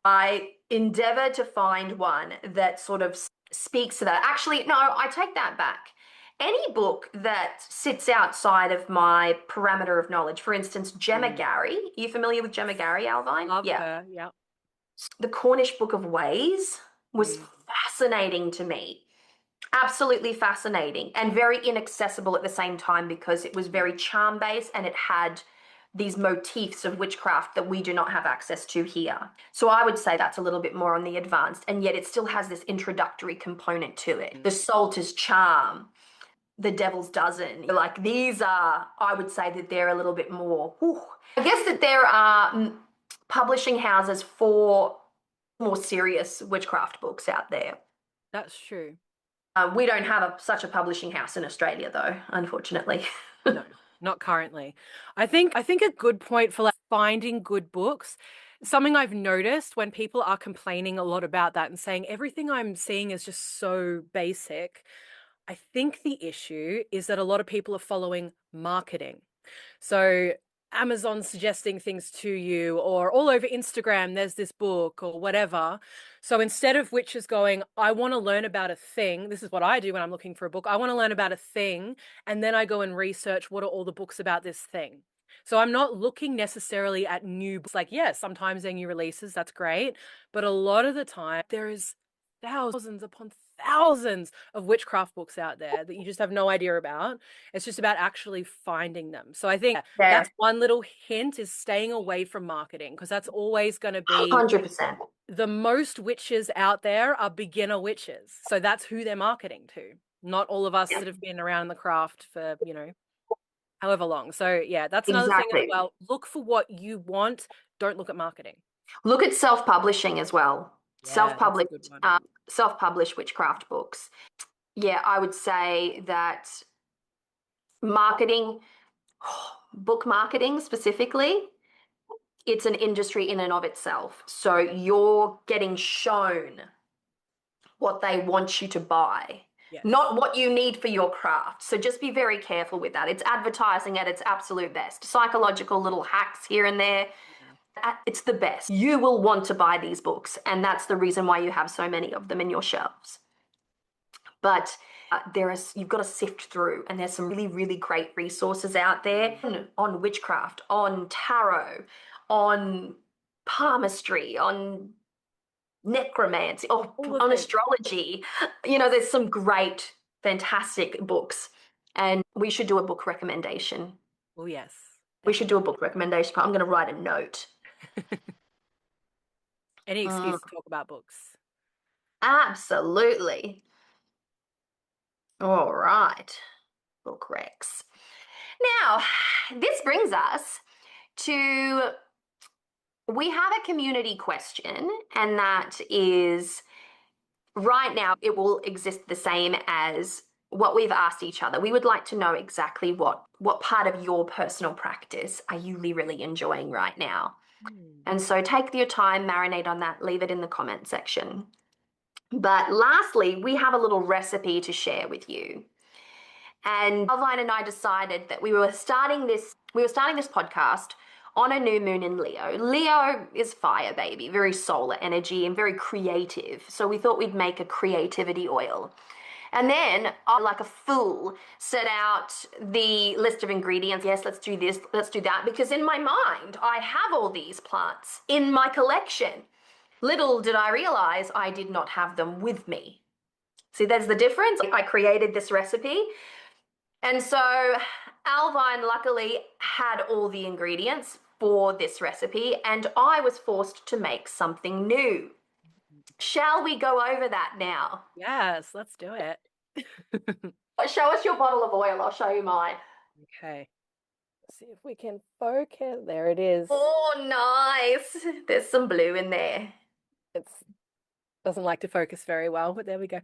I endeavor to find one that sort of speaks to that. Actually, no, I take that back. Any book that sits outside of my parameter of knowledge, for instance, Gemma Mm. Gary. Are you familiar with Gemma Gary, Alvine? Love Yeah. her. Yeah. The Cornish Book of Ways was Mm. fascinating to me. Absolutely fascinating and very inaccessible at the same time because it was very charm based and it had these motifs of witchcraft that we do not have access to here. So I would say that's a little bit more on the advanced, and yet it still has this introductory component to it. The Salt is Charm, The Devil's Dozen. Like these are, I would say that they're a little bit more. Whew. I guess that there are publishing houses for more serious witchcraft books out there. That's true. We don't have such a publishing house in Australia, though, unfortunately. No, not currently. I think a good point for like finding good books, something I've noticed when people are complaining a lot about that and saying everything I'm seeing is just so basic. I think the issue is that a lot of people are following marketing. So Amazon suggesting things to you, or all over Instagram, there's this book or whatever. So instead of witches going, I want to learn about a thing, this is what I do when I'm looking for a book. I want to learn about a thing, and then I go and research what are all the books about this thing. So I'm not looking necessarily at new books. Like, yes, sometimes they're new releases, that's great. But a lot of the time, there is thousands upon thousands of witchcraft books out there that you just have no idea about. It's just about actually finding them. So I think Yeah, that's one little hint, is staying away from marketing, because that's always going to be 100%. the most witches out there are beginner witches. So that's who they're marketing to. Not all of us Yeah, that have been around the craft for, however long. So yeah, that's another thing as exactly. well. Look for what you want. Don't look at marketing. Look at self-publishing as well. Yeah, that's a Self-published, good one. self-published witchcraft books. Yeah, I would say that marketing, book marketing specifically, it's an industry in and of itself. So you're getting shown what they want you to buy, Yes. not what you need for your craft. So just be very careful with that. It's advertising at its absolute best. Psychological little hacks here and there. It's the best. You will want to buy these books, and that's the reason why you have so many of them in your shelves. But you've got to sift through, and there's some really, really great resources out there on witchcraft, on tarot, on palmistry, on necromancy, All the on things. astrology. There's some great, fantastic books, and we should do a book recommendation. Oh, yes. We should do a book recommendation. I'm going to write a note. Any excuse Mm, to talk about books. absolutely. All right. Book recs. Now, this brings us to, we have a community question, and that is, right now it will exist the same as what we've asked each other. We would like to know exactly what part of your personal practice are you really enjoying right now? And so take your time, marinate on that, leave it in the comment section. But lastly, we have a little recipe to share with you. And Alvine and I decided that we were starting this podcast on a new moon in Leo. Leo is fire, baby, very solar energy and very creative. So we thought we'd make a creativity oil. And then, I, like a fool, set out the list of ingredients. Yes, let's do this, let's do that. Because in my mind, I have all these plants in my collection. Little did I realize I did not have them with me. See, that's the difference. I created this recipe. And so Alvine luckily had all the ingredients for this recipe, and I was forced to make something new. Shall we go over that now? Yes, let's do it. Show us your bottle of oil. I'll show you mine. Okay. Let's see if we can focus. There it is. Oh, nice. There's some blue in there. It doesn't like to focus very well, but there we go.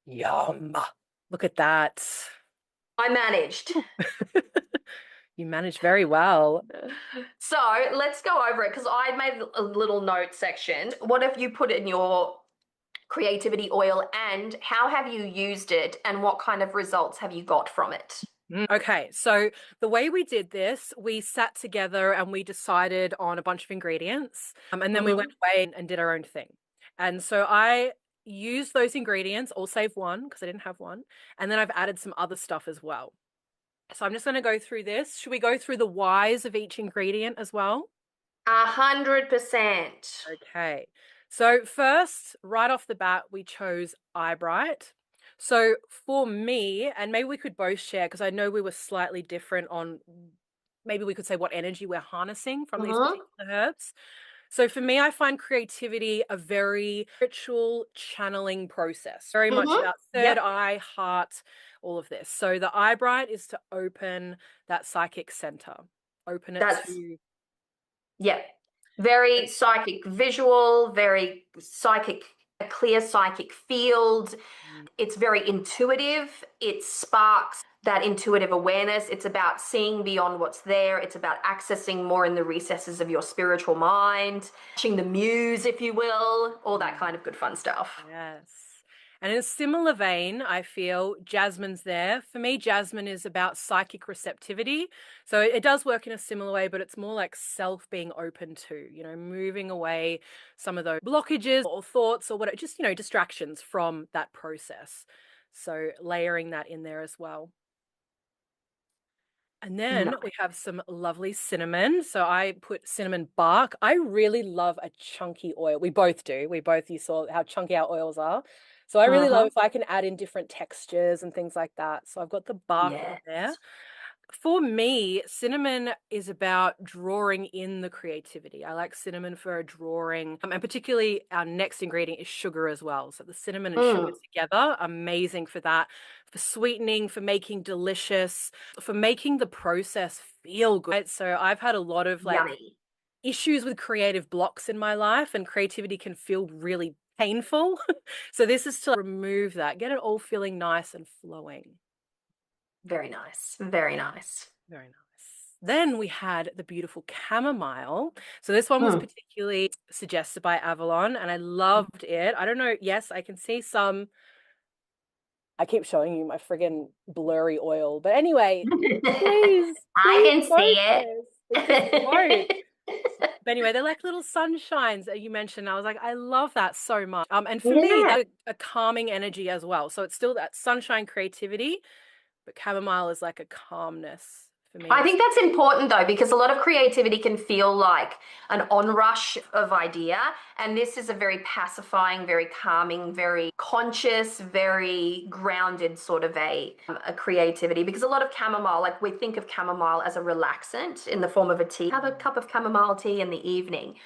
Yum. Look at that. I managed. You managed very well. So let's go over it because I made a little note section. What have you put in your creativity oil and how have you used it and what kind of results have you got from it? Okay, so the way we did this, we sat together and we decided on a bunch of ingredients, and then we went away and did our own thing. And so I used those ingredients, all save one, because I didn't have one, and then I've added some other stuff as well. So I'm just going to go through this. Should we go through the whys of each ingredient as well? 100%. Okay. So first, right off the bat, we chose eye bright. So for me, and maybe we could both share, because I know we were slightly different on, maybe we could say what energy we're harnessing from these particular herbs. So for me, I find creativity a very ritual channeling process, very much about third eye, heart, all of this. So the eye bright is to open that psychic center, open it to. Yeah. Very psychic visual, very psychic, a clear psychic field. It's very intuitive. It sparks that intuitive awareness. It's about seeing beyond what's there. It's about accessing more in the recesses of your spiritual mind, touching the muse, if you will, all that kind of good fun stuff. Yes. And in a similar vein, I feel jasmine's there. For me, jasmine is about psychic receptivity. So it does work in a similar way, but it's more like self being open to, moving away some of those blockages or thoughts or whatever, just, distractions from that process. So layering that in there as well. And then we have some lovely cinnamon. So I put cinnamon bark. I really love a chunky oil. We both do. You saw how chunky our oils are. So I really love if I can add in different textures and things like that. So I've got the bark in there. For me, cinnamon is about drawing in the creativity. I like cinnamon for a drawing, and particularly our next ingredient is sugar as well. So the cinnamon and sugar together, amazing for that, for sweetening, for making delicious, for making the process feel good. Right? So I've had a lot of issues with creative blocks in my life, and creativity can feel really painful. So this is to remove that, get it all feeling nice and flowing. Very nice. Very nice. Very nice. Then we had the beautiful chamomile. So this one was particularly suggested by Avalon, and I loved it. I don't know. Yes, I can see some. I keep showing you my friggin' blurry oil. But anyway, please I can see it. But anyway, they're like little sunshines that you mentioned. I was like, I love that so much. And for me, that's a calming energy as well. So it's still that sunshine creativity, but chamomile is like a calmness for me. I think that's important though, because a lot of creativity can feel like an onrush of idea. And this is a very pacifying, very calming, very conscious, very grounded sort of a creativity. Because a lot of chamomile, like we think of chamomile as a relaxant in the form of a tea. Have a cup of chamomile tea in the evening.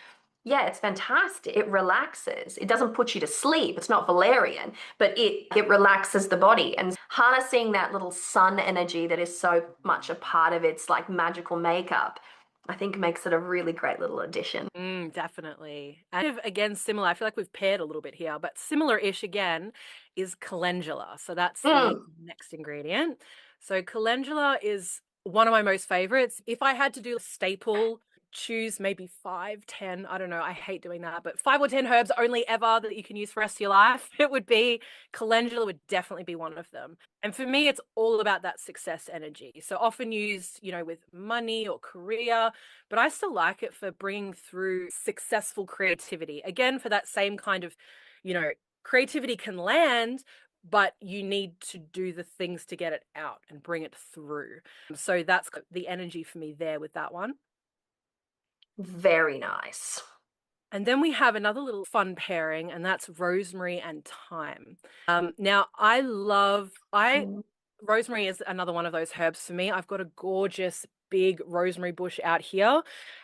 Yeah, it's fantastic. It relaxes. It doesn't put you to sleep. It's not valerian, but it relaxes the body. And harnessing that little sun energy that is so much a part of its like magical makeup, I think makes it a really great little addition. Definitely. And again, similar, I feel like we've paired a little bit here, but similar-ish again is calendula. So that's the next ingredient. So calendula is one of my most favorites. If I had to do a staple choose maybe 5, 10, I don't know, I hate doing that, but 5 or 10 herbs only ever that you can use for the rest of your life, it would be calendula would definitely be one of them. And for me, it's all about that success energy. So often used, with money or career, but I still like it for bringing through successful creativity. Again, for that same kind of, creativity can land, but you need to do the things to get it out and bring it through. So that's the energy for me there with that one. Very nice. And then we have another little fun pairing, and that's rosemary and thyme. Now, rosemary is another one of those herbs for me. I've got a gorgeous big rosemary bush out here,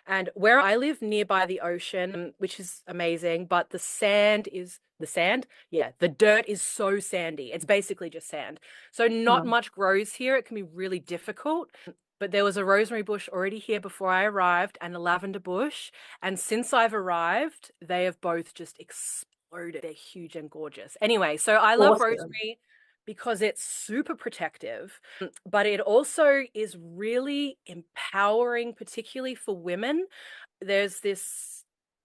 and where I live nearby the ocean, which is amazing, but the dirt is so sandy. It's basically just sand. So not much grows here. It can be really difficult. But there was a rosemary bush already here before I arrived and a lavender bush. And since I've arrived, they have both just exploded. They're huge and gorgeous. Anyway, so I love rosemary because it's super protective, but it also is really empowering, particularly for women. There's this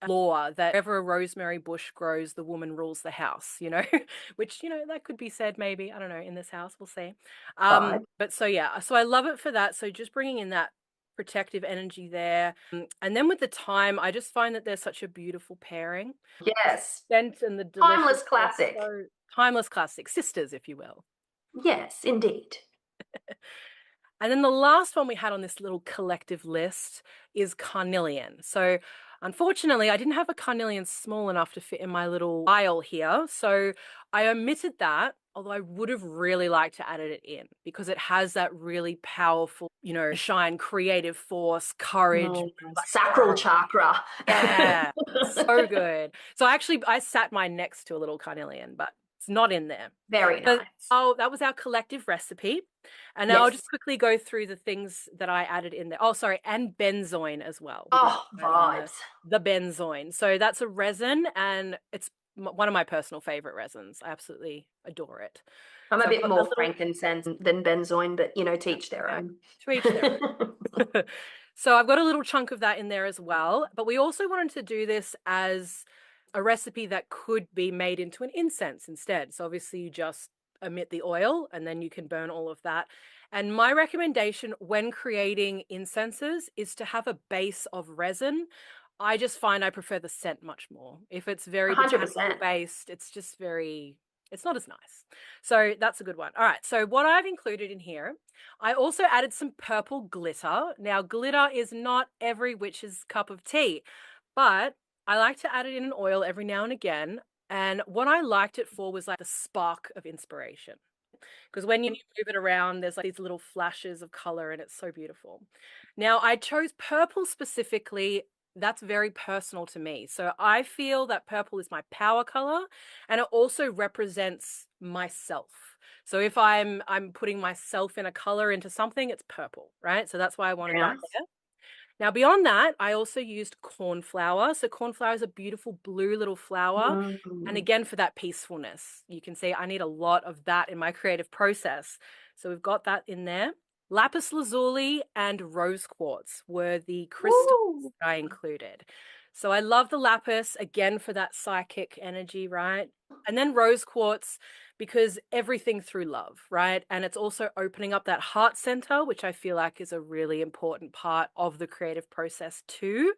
law that wherever a rosemary bush grows, the woman rules the house, which, that could be said maybe, I don't know, in this house, we'll see. But so I love it for that. So just bringing in that protective energy there. And then with the thyme, I just find that they're such a beautiful pairing. Yes. Scent and the Timeless classic. Timeless classic, sisters, if you will. Yes, indeed. And then the last one we had on this little collective list is carnelian. So unfortunately, I didn't have a carnelian small enough to fit in my little vial here. So I omitted that, although I would have really liked to add it in because it has that really powerful, shine, creative force, courage. Sacral chakra. Yeah, so good. So I sat mine next to a little carnelian, but it's not in there. Very nice. That was our collective recipe. And now I'll just quickly go through the things that I added in there. Oh, sorry, and benzoin as well. Vibes. The benzoin. So that's a resin, and it's one of my personal favorite resins. I absolutely adore it. I'm a bit more frankincense than benzoin, but to each their own. To each their own. So I've got a little chunk of that in there as well. But we also wanted to do this as a recipe that could be made into an incense instead. So obviously you just emit the oil and then you can burn all of that. And my recommendation when creating incenses is to have a base of resin. I just find I prefer the scent much more. If it's very 100% based, it's not as nice. So that's a good one. All right. So what I've included in here, I also added some purple glitter. Now, glitter is not every witch's cup of tea, but I like to add it in an oil every now and again. And what I liked it for was like the spark of inspiration. Because when you move it around, there's like these little flashes of color and it's so beautiful. Now, I chose purple specifically. That's very personal to me. So I feel that purple is my power color and it also represents myself. So if I'm putting myself in a color into something, it's purple, right? So that's why I wanted that there. Now, beyond that, I also used cornflower. So cornflower is a beautiful blue little flower. And again, for that peacefulness, you can see I need a lot of that in my creative process. So we've got that in there. Lapis lazuli and rose quartz were the crystals that I included. So I love the lapis, again, for that psychic energy, right? And then rose quartz, because everything through love, right? And it's also opening up that heart center, which I feel like is a really important part of the creative process too.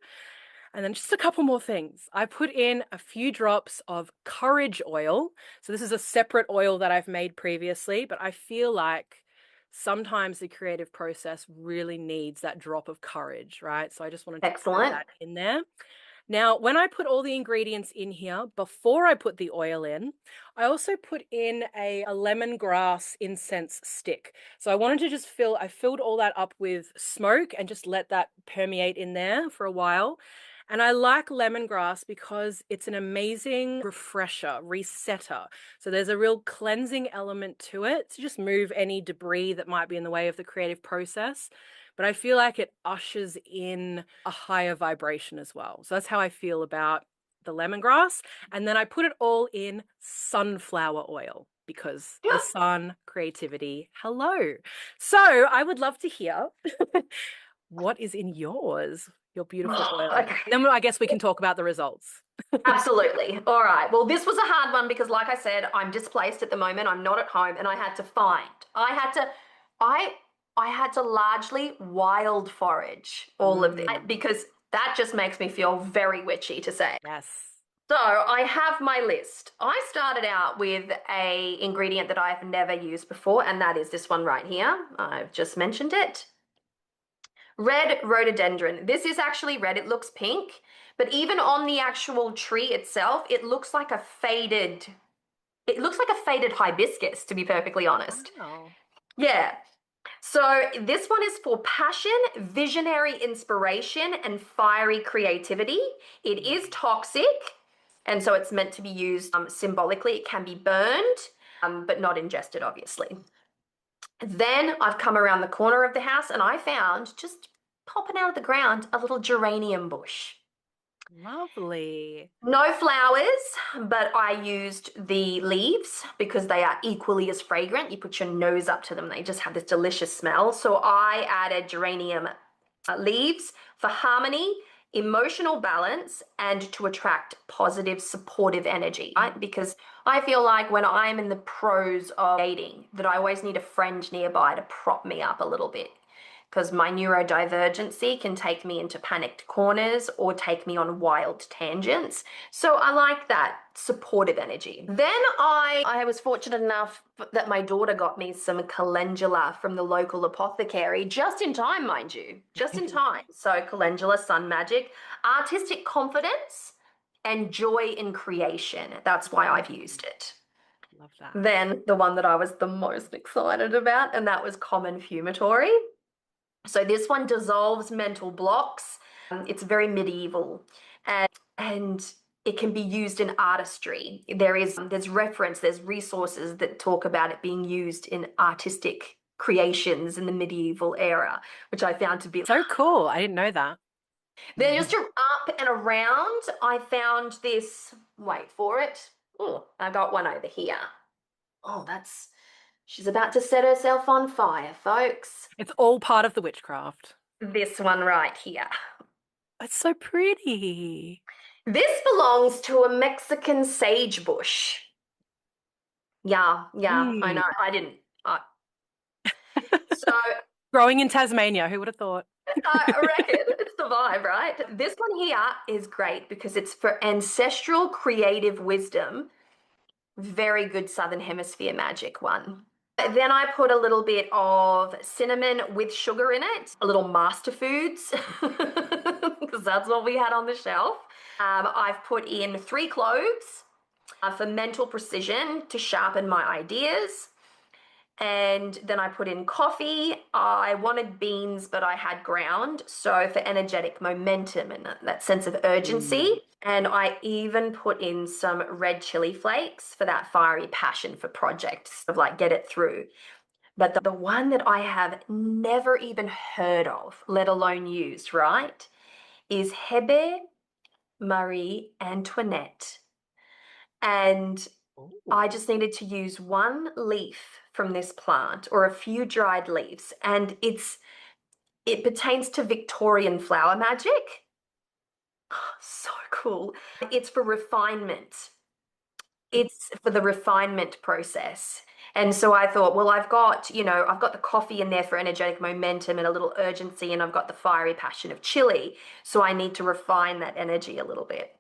And then just a couple more things. I put in a few drops of courage oil. So this is a separate oil that I've made previously, but I feel like sometimes the creative process really needs that drop of courage, right? So I just wanted to put that in there. Now, when I put all the ingredients in here, before I put the oil in, I also put in a lemongrass incense stick. So I wanted to just I filled all that up with smoke and just let that permeate in there for a while. And I like lemongrass because it's an amazing refresher, resetter. So there's a real cleansing element to it to just move any debris that might be in the way of the creative process. But I feel like it ushers in a higher vibration as well. So that's how I feel about the lemongrass. And then I put it all in sunflower oil because the sun, creativity, hello. So I would love to hear what is in your your beautiful oil. Okay. And then I guess we can talk about the results. Absolutely. All right. Well, this was a hard one because, like I said, I'm displaced at the moment. I'm not at home, and I had to find. I had to largely wild forage all of this because that just makes me feel very witchy to say. Yes. So I have my list. I started out with a ingredient that I've never used before, and that is this one right here. I've just mentioned it. Red rhododendron. This is actually red. It looks pink, but even on the actual tree itself, it looks like a faded hibiscus, to be perfectly honest. Wow. Yeah. So this one is for passion, visionary inspiration, and fiery creativity. It is toxic, and so it's meant to be used symbolically. It can be burned, but not ingested, obviously. Then I've come around the corner of the house and I found, just popping out of the ground, a little geranium bush. Lovely. No flowers, but I used the leaves because they are equally as fragrant. You put your nose up to them, they just have this delicious smell. So I added geranium leaves for harmony, emotional balance, and to attract positive, supportive energy, right? Because I feel like when I'm in the pros of dating, that I always need a friend nearby to prop me up a little bit. Because my neurodivergency can take me into panicked corners or take me on wild tangents. So I like that supportive energy. Then I was fortunate enough that my daughter got me some calendula from the local apothecary, just in time, mind you, just in time. So calendula, sun magic, artistic confidence, and joy in creation. That's why I've used it. Love that. Then the one that I was the most excited about, and that was common fumitory. So this one dissolves mental blocks. It's very medieval, and it can be used in artistry. There's reference, there's resources that talk about it being used in artistic creations in the medieval era, which I found to be So cool. I didn't know that. then just up and around. I found this. Wait for it. Oh, I got one over here. Oh, she's about to set herself on fire, folks. It's all part of the witchcraft. This one right here. It's so pretty. This belongs to a Mexican sage bush. Yeah, I know. I didn't. So Growing in Tasmania, who would have thought? I reckon it's the vibe, right? This one here is great because it's for ancestral creative wisdom. Very good Southern Hemisphere magic one. Then I put a little bit of cinnamon with sugar in it, a little master foods, because that's what we had on the shelf. I've put in 3 cloves for mental precision to sharpen my ideas. And then I put in coffee. I wanted beans, but I had ground. So for energetic momentum and that sense of urgency. And I even put in some red chili flakes for that fiery passion for projects of like get it through. But the one that I have never even heard of, let alone used, right, is Hebe Marie Antoinette. And I just needed to use 1 leaf from this plant or a few dried leaves, and it pertains to Victorian flower magic. So cool. It's for refinement. It's for the refinement process. And so I thought, well, I've got the coffee in there for energetic momentum and a little urgency, and I've got the fiery passion of chili. So I need to refine that energy a little bit.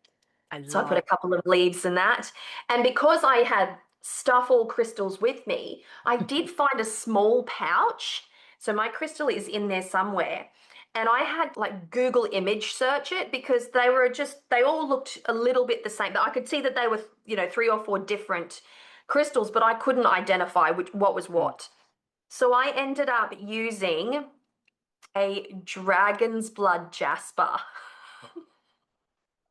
So I put a couple of leaves in that. And because I had stuff all crystals with me, I did find a small pouch. So my crystal is in there somewhere. And I had like Google image search it because they all looked a little bit the same. But I could see that they were, 3 or 4 different crystals, but I couldn't identify what was what. So I ended up using a dragon's blood jasper.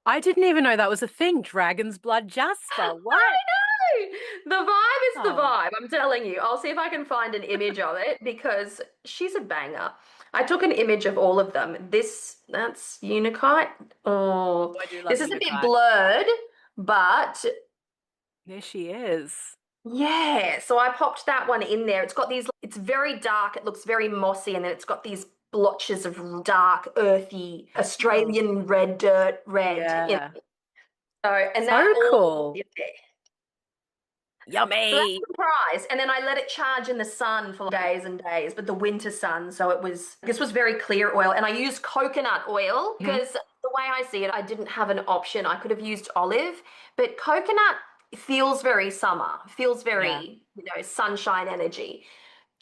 I didn't even know that was a thing. Dragon's blood jasper. What? I know. The vibe is the Oh. vibe. I'm telling you. I'll see if I can find an image of it because she's a banger. I took an image of all of them. That's Unikite. Oh, I do love this is a bit Unikite. blurred, but There she is. yeah. So I popped that one in there. It's very dark. It looks very mossy, and then it's got these blotches of dark, earthy Australian red dirt red. Yeah. So, and that So all, cool. yeah. So that's Yummy. the prize. And then I let it charge in the sun for days and days, but the winter sun. So this was very clear oil. And I used coconut oil Mhm. because the way I see it, I didn't have an option. I could have used olive, but coconut feels very summer, feels Yeah. very, sunshine energy.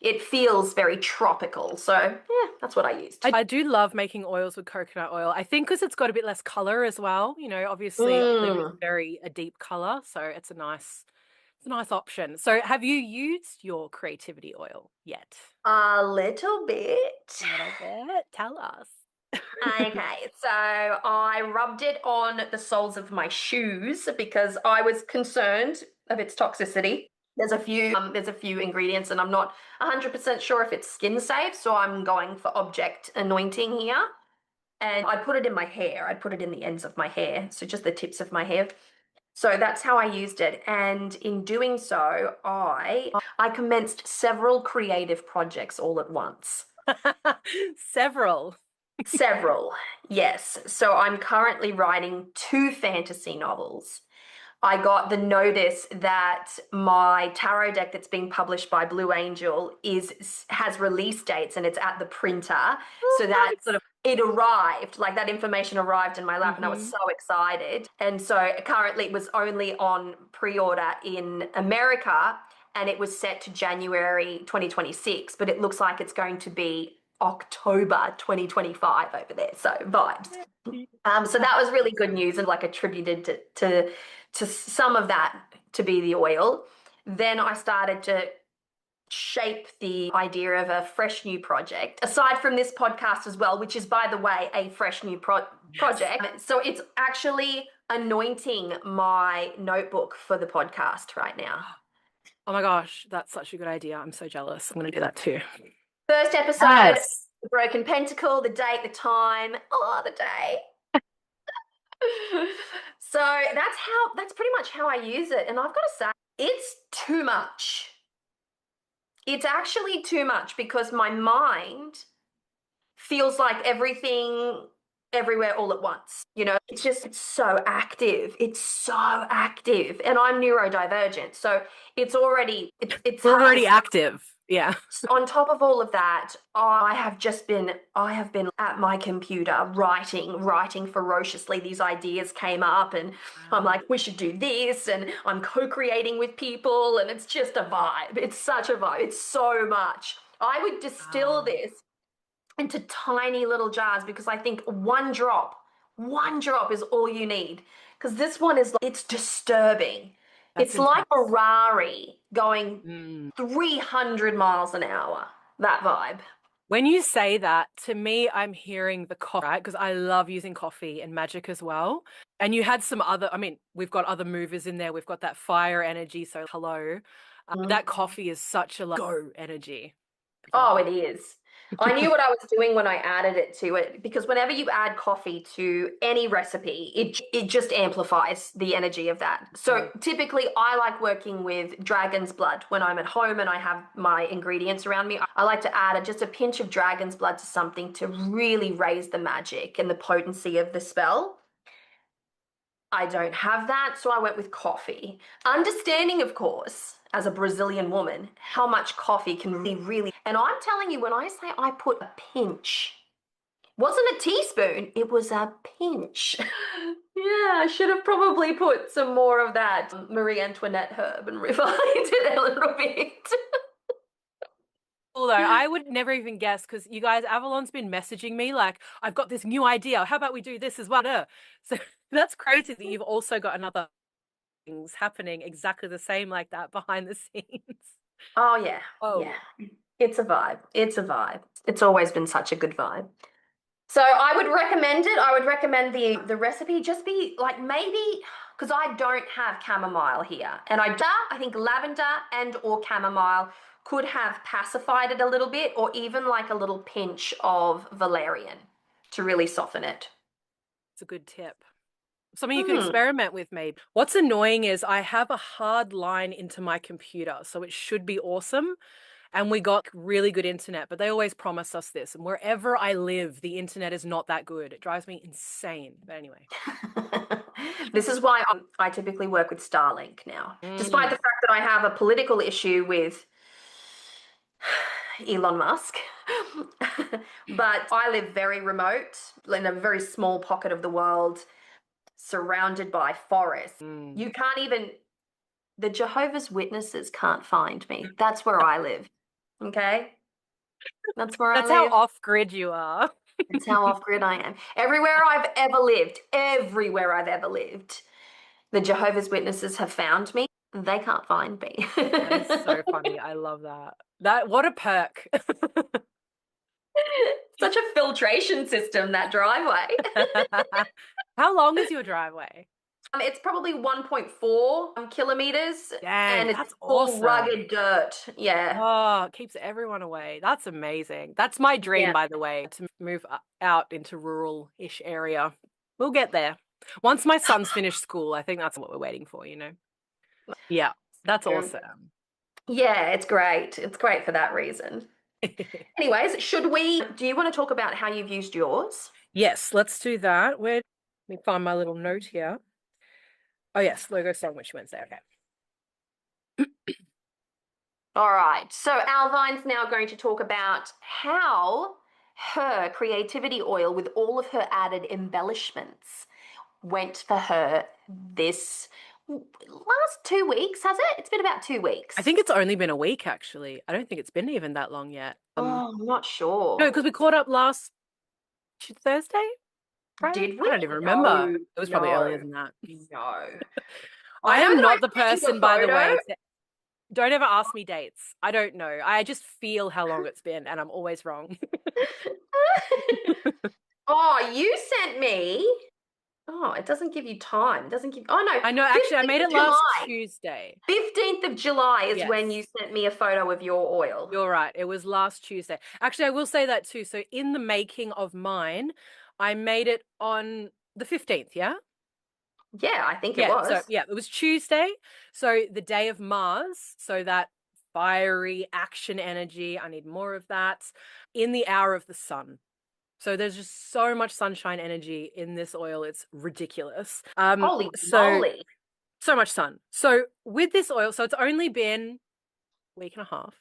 It feels very tropical. So, yeah, that's what I used. I do love making oils with coconut oil. I think because it's got a bit less color as well. Obviously olive is Mm, very a deep color, so it's a nice option. So have you used your creativity oil yet? a little bit. A little bit. Tell us. Okay, so I rubbed it on the soles of my shoes because I was concerned of its toxicity. There's a few ingredients, and I'm not 100% sure if it's skin safe, so I'm going for object anointing here. And I put it in my hair. I put it in the ends of my hair, so just the tips of my hair. So that's how I used it. And in doing so, I commenced several creative projects all at once. Several. Several, yes. So I'm currently writing two fantasy novels. I got the notice that my tarot deck that's being published by Blue Angel has release dates and it's at the printer. So that sort of it arrived, like that information arrived in my lap, and I was Hmm. so excited. And so currently it was only on pre-order in America and it was set to January 2026, but it looks like it's going to be October 2025 over there. So vibes. So that was really good news and like attributed to some of that to be the oil. Then I started to shape the idea of a fresh new project, aside from this podcast as well, which is, by the way, a fresh new project. So it's actually anointing my notebook for the podcast right now. Oh my gosh, that's such a good idea. I'm so jealous. I'm going to do that too. First episode, Yes. the Broken Pentacle, the date, the time, the day. So that's pretty much how I use it. And I've got to say, it's too much. It's actually too much because my mind feels like everything everywhere all at once. It's so active. It's so active. And I'm neurodivergent. So it's We're hard to already active. Yeah. on top of all of that, I have been at my computer writing ferociously. These ideas came up and I'm Wow. like, we should do this, and I'm co-creating with people, and it's just a vibe. It's such a vibe. It's so much. I would distill Wow. this into tiny little jars because I think one drop is all you need. Because this one it's disturbing. That's It's like a intense. Rari going Mm. 300 miles an hour. That vibe. When you say that, to me, I'm hearing the coffee, right? Because I love using coffee and magic as well. And you had some other, I mean, we've got other movers in there. We've got that fire energy. So hello. Mm. That coffee is such a like, go energy. Love Oh, it that. is. I knew what I was doing when I added it to it because whenever you add coffee to any recipe, it just amplifies the energy of that. So typically I like working with dragon's blood when I'm at home and I have my ingredients around me. I like to add just a pinch of dragon's blood to something to really raise the magic and the potency of the spell. I don't have that, so I went with coffee. Understanding, of course, as a Brazilian woman, how much coffee can really. And I'm telling you, when I say I put a pinch, wasn't a teaspoon, it was a pinch. Yeah, I should have probably put some more of that Marie Antoinette herb and refined it a little bit. Cool though. I would never even guess because you guys, Avalon's been messaging me like, I've got this new idea. How about we do this as well? So that's crazy that you've also got another things happening exactly the same like that behind the scenes. Oh, yeah, yeah. Oh, It's a vibe. It's a vibe. It's always been such a good vibe. So I would recommend it. I would recommend the recipe just be like maybe because I don't have chamomile here, and I think lavender and or chamomile could have pacified it a little bit, or even like a little pinch of valerian to really soften it. it's a good tip. Something you could Hmm. experiment with maybe. What's annoying is I have a hard line into my computer, so it should be awesome. and we got really good internet, but they always promise us this. And wherever I live, the internet is not that good. It drives me insane. But anyway. This is why I typically work with Starlink now, despite the Mm. fact that I have a political issue with Elon Musk. But I live very remote in a very small pocket of the world, surrounded by forests. Mm. You can't even, the Jehovah's Witnesses can't find me. That's where I live. Okay? That's where I That's how live. off grid you are. That's how off grid I am. Everywhere I've ever lived, the Jehovah's Witnesses have found me. They can't find me. That is so funny. I love that. What a perk. Such a filtration system, that driveway. How long is your driveway? It's probably 1.4 kilometers, Dang, and it's that's all awesome. rugged dirt. Yeah. Oh, it keeps everyone away. That's amazing. That's my dream, Yeah. by the way, to move out into rural-ish area. We'll get there. Once my son's finished school, I think that's what we're waiting for, you know? Yeah, that's awesome. Yeah, it's great. It's great for that reason. Anyways, do you want to talk about how you've used yours? Yes, let's do that. Let me find my little note here. Oh, yes, logo song, which Wednesday. Okay. All right. So Alvine's now going to talk about how her creativity oil, with all of her added embellishments, went for her this last 2 weeks, has it? It's been about 2 weeks. I think it's only been a week, actually. I don't think it's been even that long yet. I'm not sure. No, because we caught up last Thursday? Friday? Did we? I don't even remember. No, It was probably earlier than that. No. I know am that not the sent you a person, by the way. photo. Don't ever ask me dates. I don't know. I just feel how long it's been, and I'm always wrong. Oh, you sent me. Oh, it doesn't give you time. It doesn't give. Oh no. I know. Actually, I made it 15th of last July. Tuesday. 15th of July is when Yes. you sent me a photo of your oil. You're right. It was last Tuesday. Actually, I will say that too. So in the making of mine, I made it on the 15th, yeah? Yeah, I think it Yeah, was. so yeah, it was Tuesday. So the day of Mars, so that fiery action energy, I need more of that in the hour of the sun. So there's just so much sunshine energy in this oil. It's ridiculous. Holy So moly. so much sun. So with this oil, so it's only been week and a half.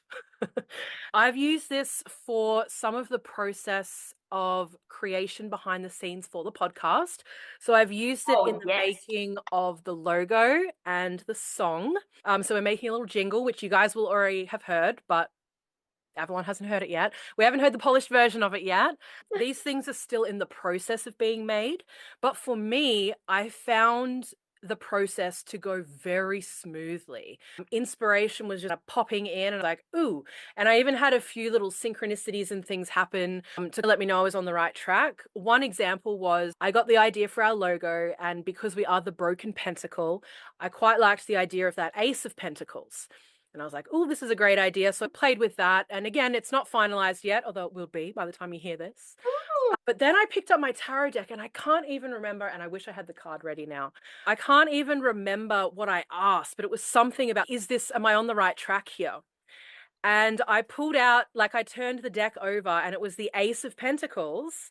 I've used this for some of the process of creation behind the scenes for the podcast. So I've used it in the making of the logo and the song. So we're making a little jingle, which you guys will already have heard, but everyone hasn't heard it yet. We haven't heard the polished version of it yet. These things are still in the process of being made. But for me, I found the process to go very smoothly. Inspiration was just popping in and like, ooh. And I even had a few little synchronicities and things happen to let me know I was on the right track. One example was I got the idea for our logo, and because we are the Broken Pentacle, I quite liked the idea of that Ace of Pentacles. And I was like, oh, this is a great idea. So I played with that. And again, it's not finalized yet, although it will be by the time you hear this. But then I picked up my tarot deck and I can't even remember, and I wish I had the card ready now. I can't even remember what I asked, but it was something about, am I on the right track here? And I pulled out, like I turned the deck over and it was the Ace of Pentacles.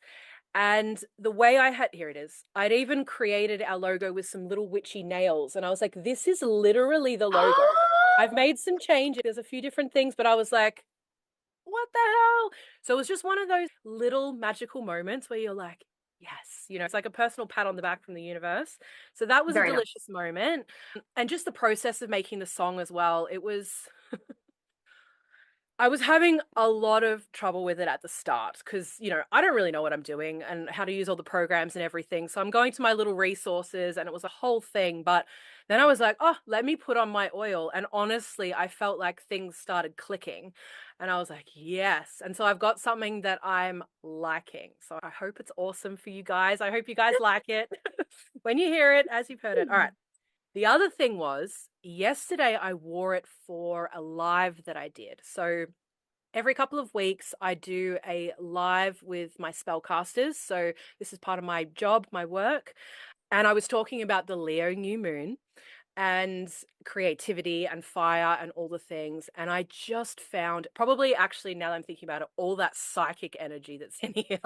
And the way here it is. I'd even created our logo with some little witchy nails. And I was like, this is literally the logo. I've made some changes. There's a few different things, but I was like, what the hell? So it was just one of those little magical moments where you're like, yes, it's like a personal pat on the back from the universe. So that was Very a nice. delicious moment. And just the process of making the song as well. I was having a lot of trouble with it at the start because, I don't really know what I'm doing and how to use all the programs and everything. So I'm going to my little resources and it was a whole thing. But then I was like, oh, let me put on my oil. And honestly, I felt like things started clicking and I was like, yes. And so I've got something that I'm liking. So I hope it's awesome for you guys. I hope you guys like it when you hear it, as you've heard it. All right. The other thing was, yesterday I wore it for a live that I did. So every couple of weeks I do a live with my spellcasters. So this is part of my job, my work. And I was talking about the Leo new moon. and creativity and fire and all the things. And I just found, probably actually now that I'm thinking about it, all that psychic energy that's in here.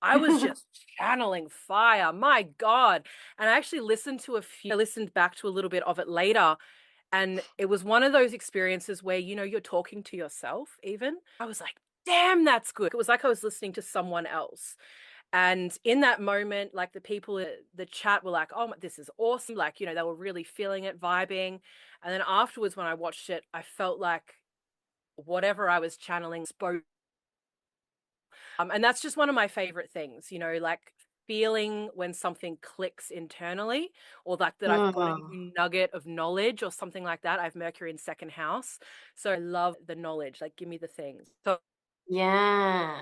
I was just channeling fire. My God. And I actually listened to I listened back to a little bit of it later. And it was one of those experiences where, you're talking to yourself even. I was like, damn, that's good. It was like I was listening to someone else. And in that moment, like the people, the chat were like, oh, this is awesome. Like, they were really feeling it, vibing. And then afterwards, when I watched it, I felt like whatever I was channeling spoke. And that's just one of my favorite things, like feeling when something clicks internally, or like that I've got a Mm, new nugget of knowledge or something like that. I have Mercury in second house. So I love the knowledge, like give me the things. So yeah.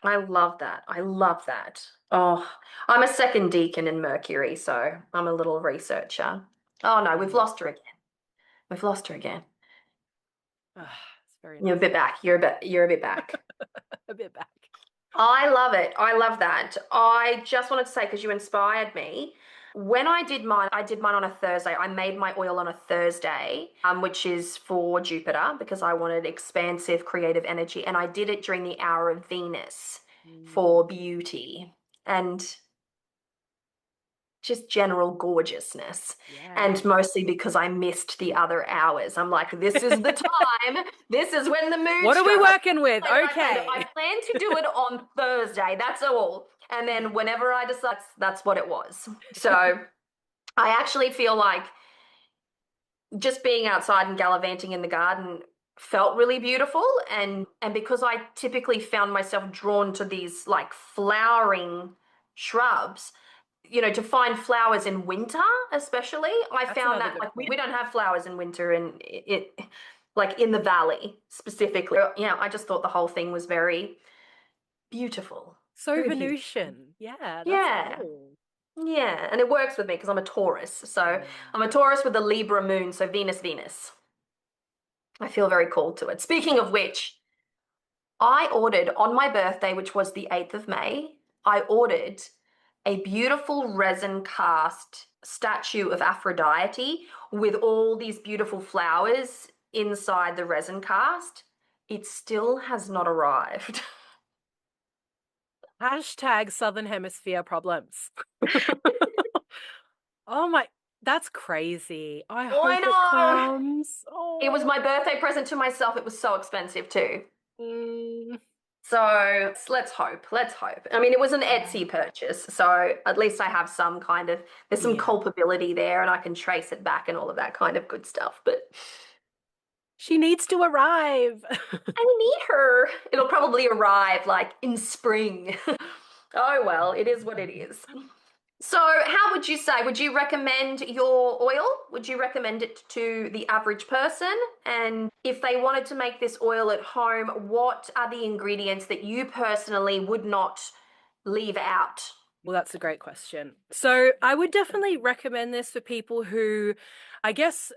I love that. I love that. Oh, I'm a second deacon in Mercury, so I'm a little researcher. Oh no, we've mm, lost her again. We've lost her again. it's very You're a annoying. bit back. You're a bit back. A bit back. I love it. I love that. I just wanted to say, because you inspired me. When I did mine on a Thursday. I made my oil on a Thursday, which is for Jupiter, because I wanted expansive creative energy. And I did it during the hour of Venus Mm, for beauty and just general gorgeousness. yeah. And mostly because I missed the other hours. I'm like, this is the time. This is when the mood What are we strikes. working with? I planned it. I Okay. planned to do it on Thursday. That's all. And then whenever I decide, that's what it was. So I actually feel like just being outside and gallivanting in the garden felt really beautiful. And because I typically found myself drawn to these like flowering shrubs, to find flowers in winter, especially, I That's found another that good like we point. don't have flowers in winter and it like in the valley specifically. Yeah, I just thought the whole thing was very beautiful. So Very beautiful. Venusian. Yeah, that's Yeah. cool. Yeah. And it works with me because I'm a Taurus. So Mm. I'm a Taurus with a Libra moon. So Venus, Venus. I feel very called to it. Speaking of which, I ordered on my birthday, which was the 8th of May, I ordered a beautiful resin cast statue of Aphrodite with all these beautiful flowers inside the resin cast. It still has not arrived. Hashtag Southern Hemisphere problems. Oh my, that's crazy. I I hope it know. comes. It was Oh. my birthday present to myself. It was so expensive too. Mm. So let's hope. Let's hope. I mean, it was an Yeah. Etsy purchase, so at least I have some kind of, there's some Yeah. culpability there and I can trace it back and all of that kind of good stuff. But She needs to arrive. I need her. It'll probably arrive like in spring. Oh, well, it is what it is. So, how would you say? Would you recommend your oil? Would you recommend it to the average person? And if they wanted to make this oil at home, what are the ingredients that you personally would not leave out? Well, that's a great question. So, I would definitely recommend this for people who, I guess,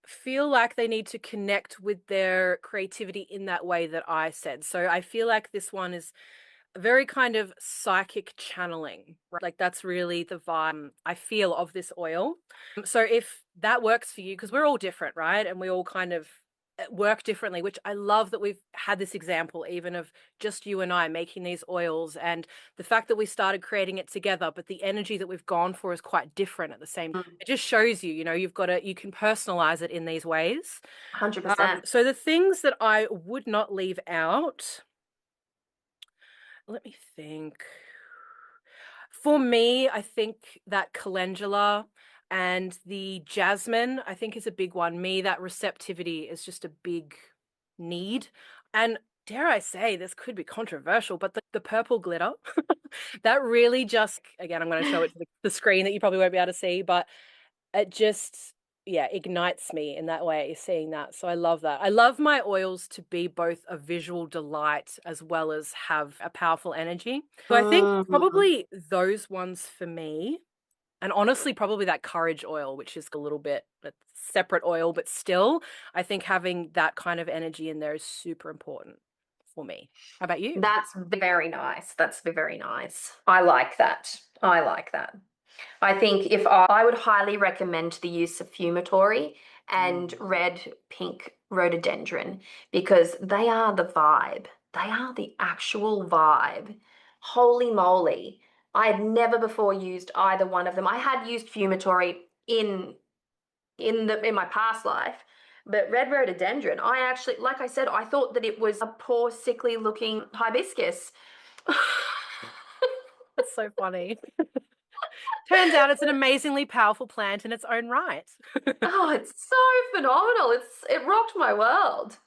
feel like they need to connect with their creativity in that way that I said. So, I feel like this one is very kind of psychic channeling, right? Like that's really the vibe I feel of this oil. So if that works for you, because we're all different, right? And we all kind of work differently, which I love that we've had this example even of just you and I making these oils and the fact that we started creating it together, but the energy that we've gone for is quite different at the same. It just shows you, you can personalize it in these ways. 100%. So the things that I would not leave out, let me think. For me, I think that calendula and the jasmine, I think is a big one. Me, that receptivity is just a big need. And dare I say, this could be controversial, but the purple glitter, that really just, again, I'm going to show it to the screen that you probably won't be able to see, but it just, yeah, ignites me in that way, seeing that. So I love that. I love my oils to be both a visual delight as well as have a powerful energy. So I think Mm, probably those ones for me. And honestly, probably that courage oil, which is a little bit a separate oil, but still, I think having that kind of energy in there is super important for me. How about you? that's very nice. That's very nice. I like that. I like that. I think if I would highly recommend the use of fumitory and red pink rhododendron because they are the vibe. They are the actual vibe. Holy moly. I had never before used either one of them. I had used fumitory in my past life, but red rhododendron, I actually, like I said, I thought that it was a poor, sickly looking hibiscus. That's so funny. Turns out it's an amazingly powerful plant in its own right. Oh, it's so phenomenal. It rocked my world.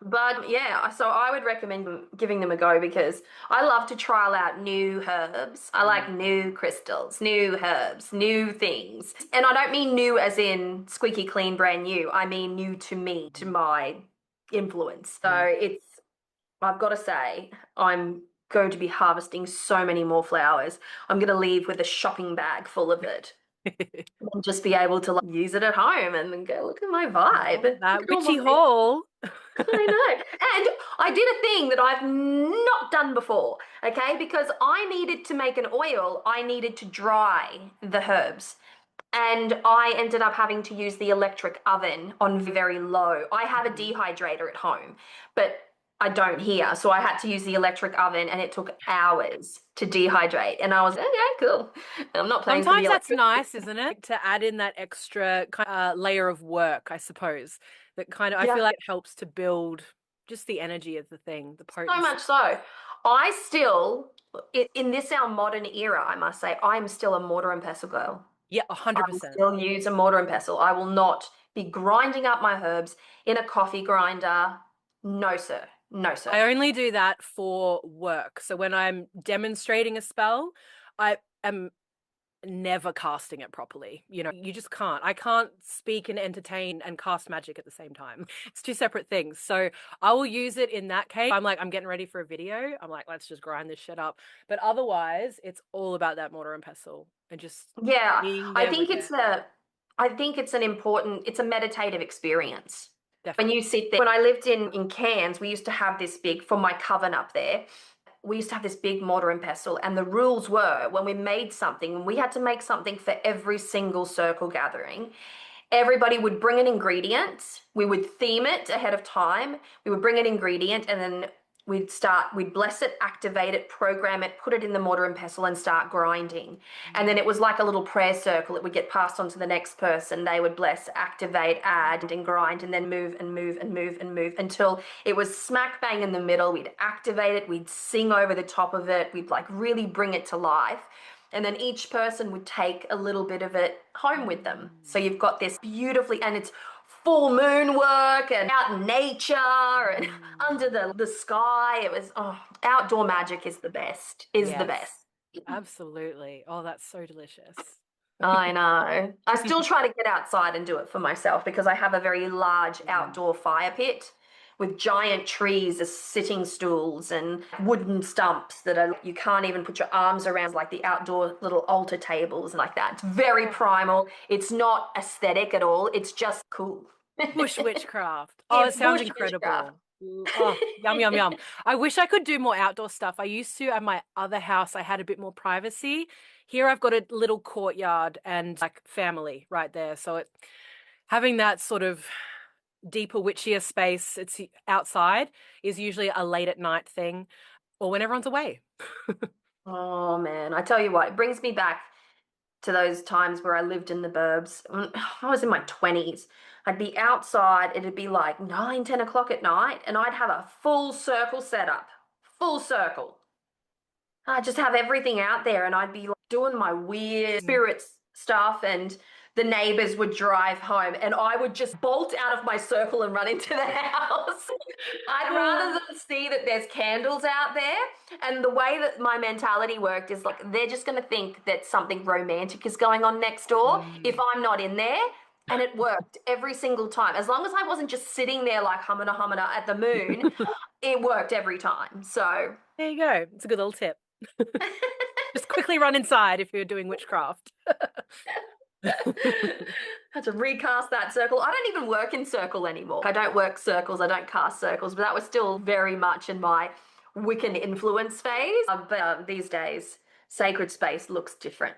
But yeah, so I would recommend giving them a go because I love to trial out new herbs. I like new crystals, new herbs, new things. And I don't mean new as in squeaky clean, brand new. I mean new to me, to my influence. So I've got to say, I'm going to be harvesting so many more flowers. I'm going to leave with a shopping bag full of it. And just be able to use it at home and then go, look at my vibe. Look That at all witchy my haul. I know. And I did a thing that I've not done before, okay? Because I needed to make an oil, I needed to dry the herbs. And I ended up having to use the electric oven on very low. I have a dehydrator at home, but I don't here. So I had to use the electric oven and it took hours to dehydrate. And I was, okay, cool. I'm not paying for the Sometimes that's electric. nice, isn't it? To add in that extra layer of work, I suppose. That kind of, I Yeah. feel like it helps to build just the energy of the thing, the So potency. much so. I still, in this our modern era, I must say, I'm still a mortar and pestle girl. Yeah, I 100%. still use a mortar and pestle. I will not be grinding up my herbs in a coffee grinder. No, sir. No, sir. I only do that for work. So when I'm demonstrating a spell, I am never casting it properly. You just can't. I can't speak and entertain and cast magic at the same time. It's two separate things. So I will use it in that case. I'm getting ready for a video. I'm like, let's just grind this shit up. But otherwise, it's all about that mortar and pestle and just Yeah, being I there think with it's it. it's a meditative experience. When Definitely. you sit there, when I lived in Cairns, we used to have this big, for my coven up there, we used to have this big mortar and pestle, and the rules were when we made something, and we had to make something for every single circle gathering. Everybody would bring an ingredient. We would theme it ahead of time. We would bring an ingredient and then we'd bless it, activate it, program it, put it in the mortar and pestle and start grinding. And then it was like a little prayer circle. It would get passed on to the next person. They would bless, activate, add, and grind, and then move and move and move and move until it was smack bang in the middle. We'd activate it. We'd sing over the top of it. We'd like really bring it to life. And then each person would take a little bit of it home with them. So you've got this beautifully, and it's full moon work and out in nature and under the sky. It was, outdoor magic is the best, is the Yes, best. absolutely. Oh, that's so delicious. I know. I still try to get outside and do it for myself because I have a very large outdoor fire pit with giant trees as sitting stools and wooden stumps that are you can't even put your arms around, like the outdoor little altar tables and like that. It's very primal. It's not aesthetic at all. It's just cool. Bush witchcraft. Oh, it It's sounds bush witchcraft. incredible. Oh, yum, yum, yum. I wish I could do more outdoor stuff. I used to at my other house, I had a bit more privacy. Here I've got a little courtyard and like family right there. So having that sort of deeper, witchier space, it's outside is usually a late at night thing or when everyone's away. Oh man, I tell you what, it brings me back to those times where I lived in the burbs. I was in my 20s. I'd be outside, it'd be like 9, 10 o'clock at night, and I'd have a full circle set up. Full circle. I'd just have everything out there, and I'd be like doing my weird spirits stuff, and the neighbors would drive home, and I would just bolt out of my circle and run into the house. I'd rather them see that there's candles out there. And the way that my mentality worked is like they're just going to think that something romantic is going on next door if I'm not in there. And it worked every single time. As long as I wasn't just sitting there like humana humana at the moon, it worked every time. So There you go. It's a good little tip. Just quickly run inside if you're doing witchcraft. had to recast that circle. I don't even work in circle anymore. I don't work circles, I don't cast circles, but that was still very much in my Wiccan influence phase. But these days, sacred space looks different.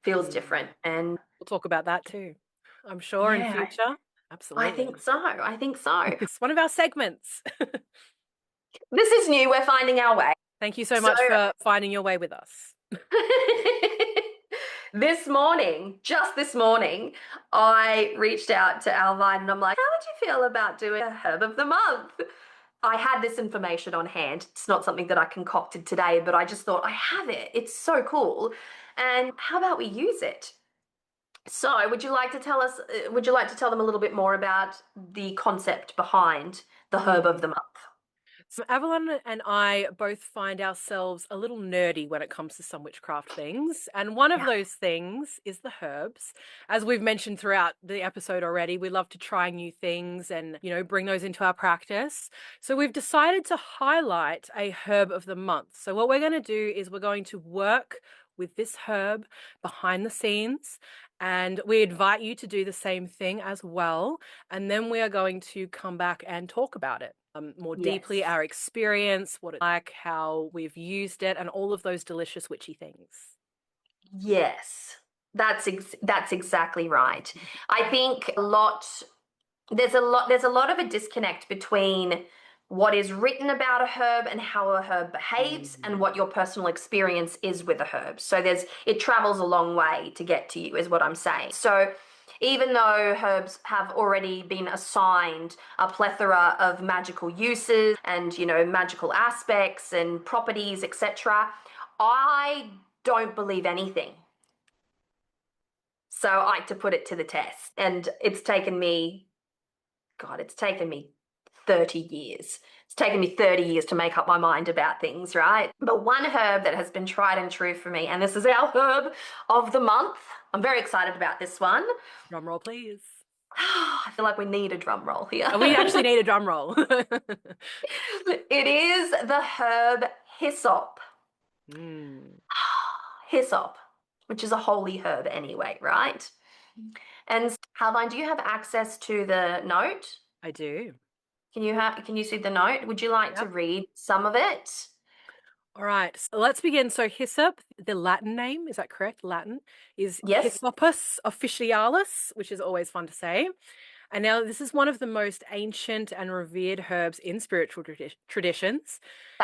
feels different. And We'll talk about that too, I'm sure, in yeah, future. I Absolutely. think so. I think so. It's one of our segments. This is new. We're finding our way. Thank you so So much for finding your way with us. this morning, just this morning, I reached out to Alvine and I'm like, how would you feel about doing a herb of the month? I had this information on hand. It's not something that I concocted today, but I just thought I have it. It's so cool. And how about we use it? So, would you like to tell us, would you like to tell them a little bit more about the concept behind the herb of the month? So Avalon and I both find ourselves a little nerdy when it comes to some witchcraft things. And one of Yeah. those things is the herbs. As we've mentioned throughout the episode already, we love to try new things and, bring those into our practice. So we've decided to highlight a herb of the month. So what we're going to do is we're going to work with this herb behind the scenes. And we invite you to do the same thing as well. And then we are going to come back and talk about it more deeply, Yes. our experience, what it's like, how we've used it, and all of those delicious witchy things. Yes. That's exactly right. I think there's a lot of a disconnect between what is written about a herb and how a herb behaves and what your personal experience is with a herb. So it travels a long way to get to you, is what I'm saying. So even though herbs have already been assigned a plethora of magical uses and, magical aspects and properties, etc., I don't believe anything. So I like to put it to the test. And it's taken me 30 years. It's taken me 30 years to make up my mind about things, right? But one herb that has been tried and true for me, and this is our herb of the month. I'm very excited about this one. Drum roll, please. I feel like we need a drum roll here. We actually need a drum roll. It is the herb hyssop. Mm, Hyssop, which is a holy herb anyway, right? And Halvine, do you have access to the note? I do. Can you see the note? Would you like to Yep. read some of it? All right, so let's begin. So hyssop, the Latin name, is that correct? Latin is Yes. Hyssopus officinalis, which is always fun to say. And now this is one of the most ancient and revered herbs in spiritual traditions.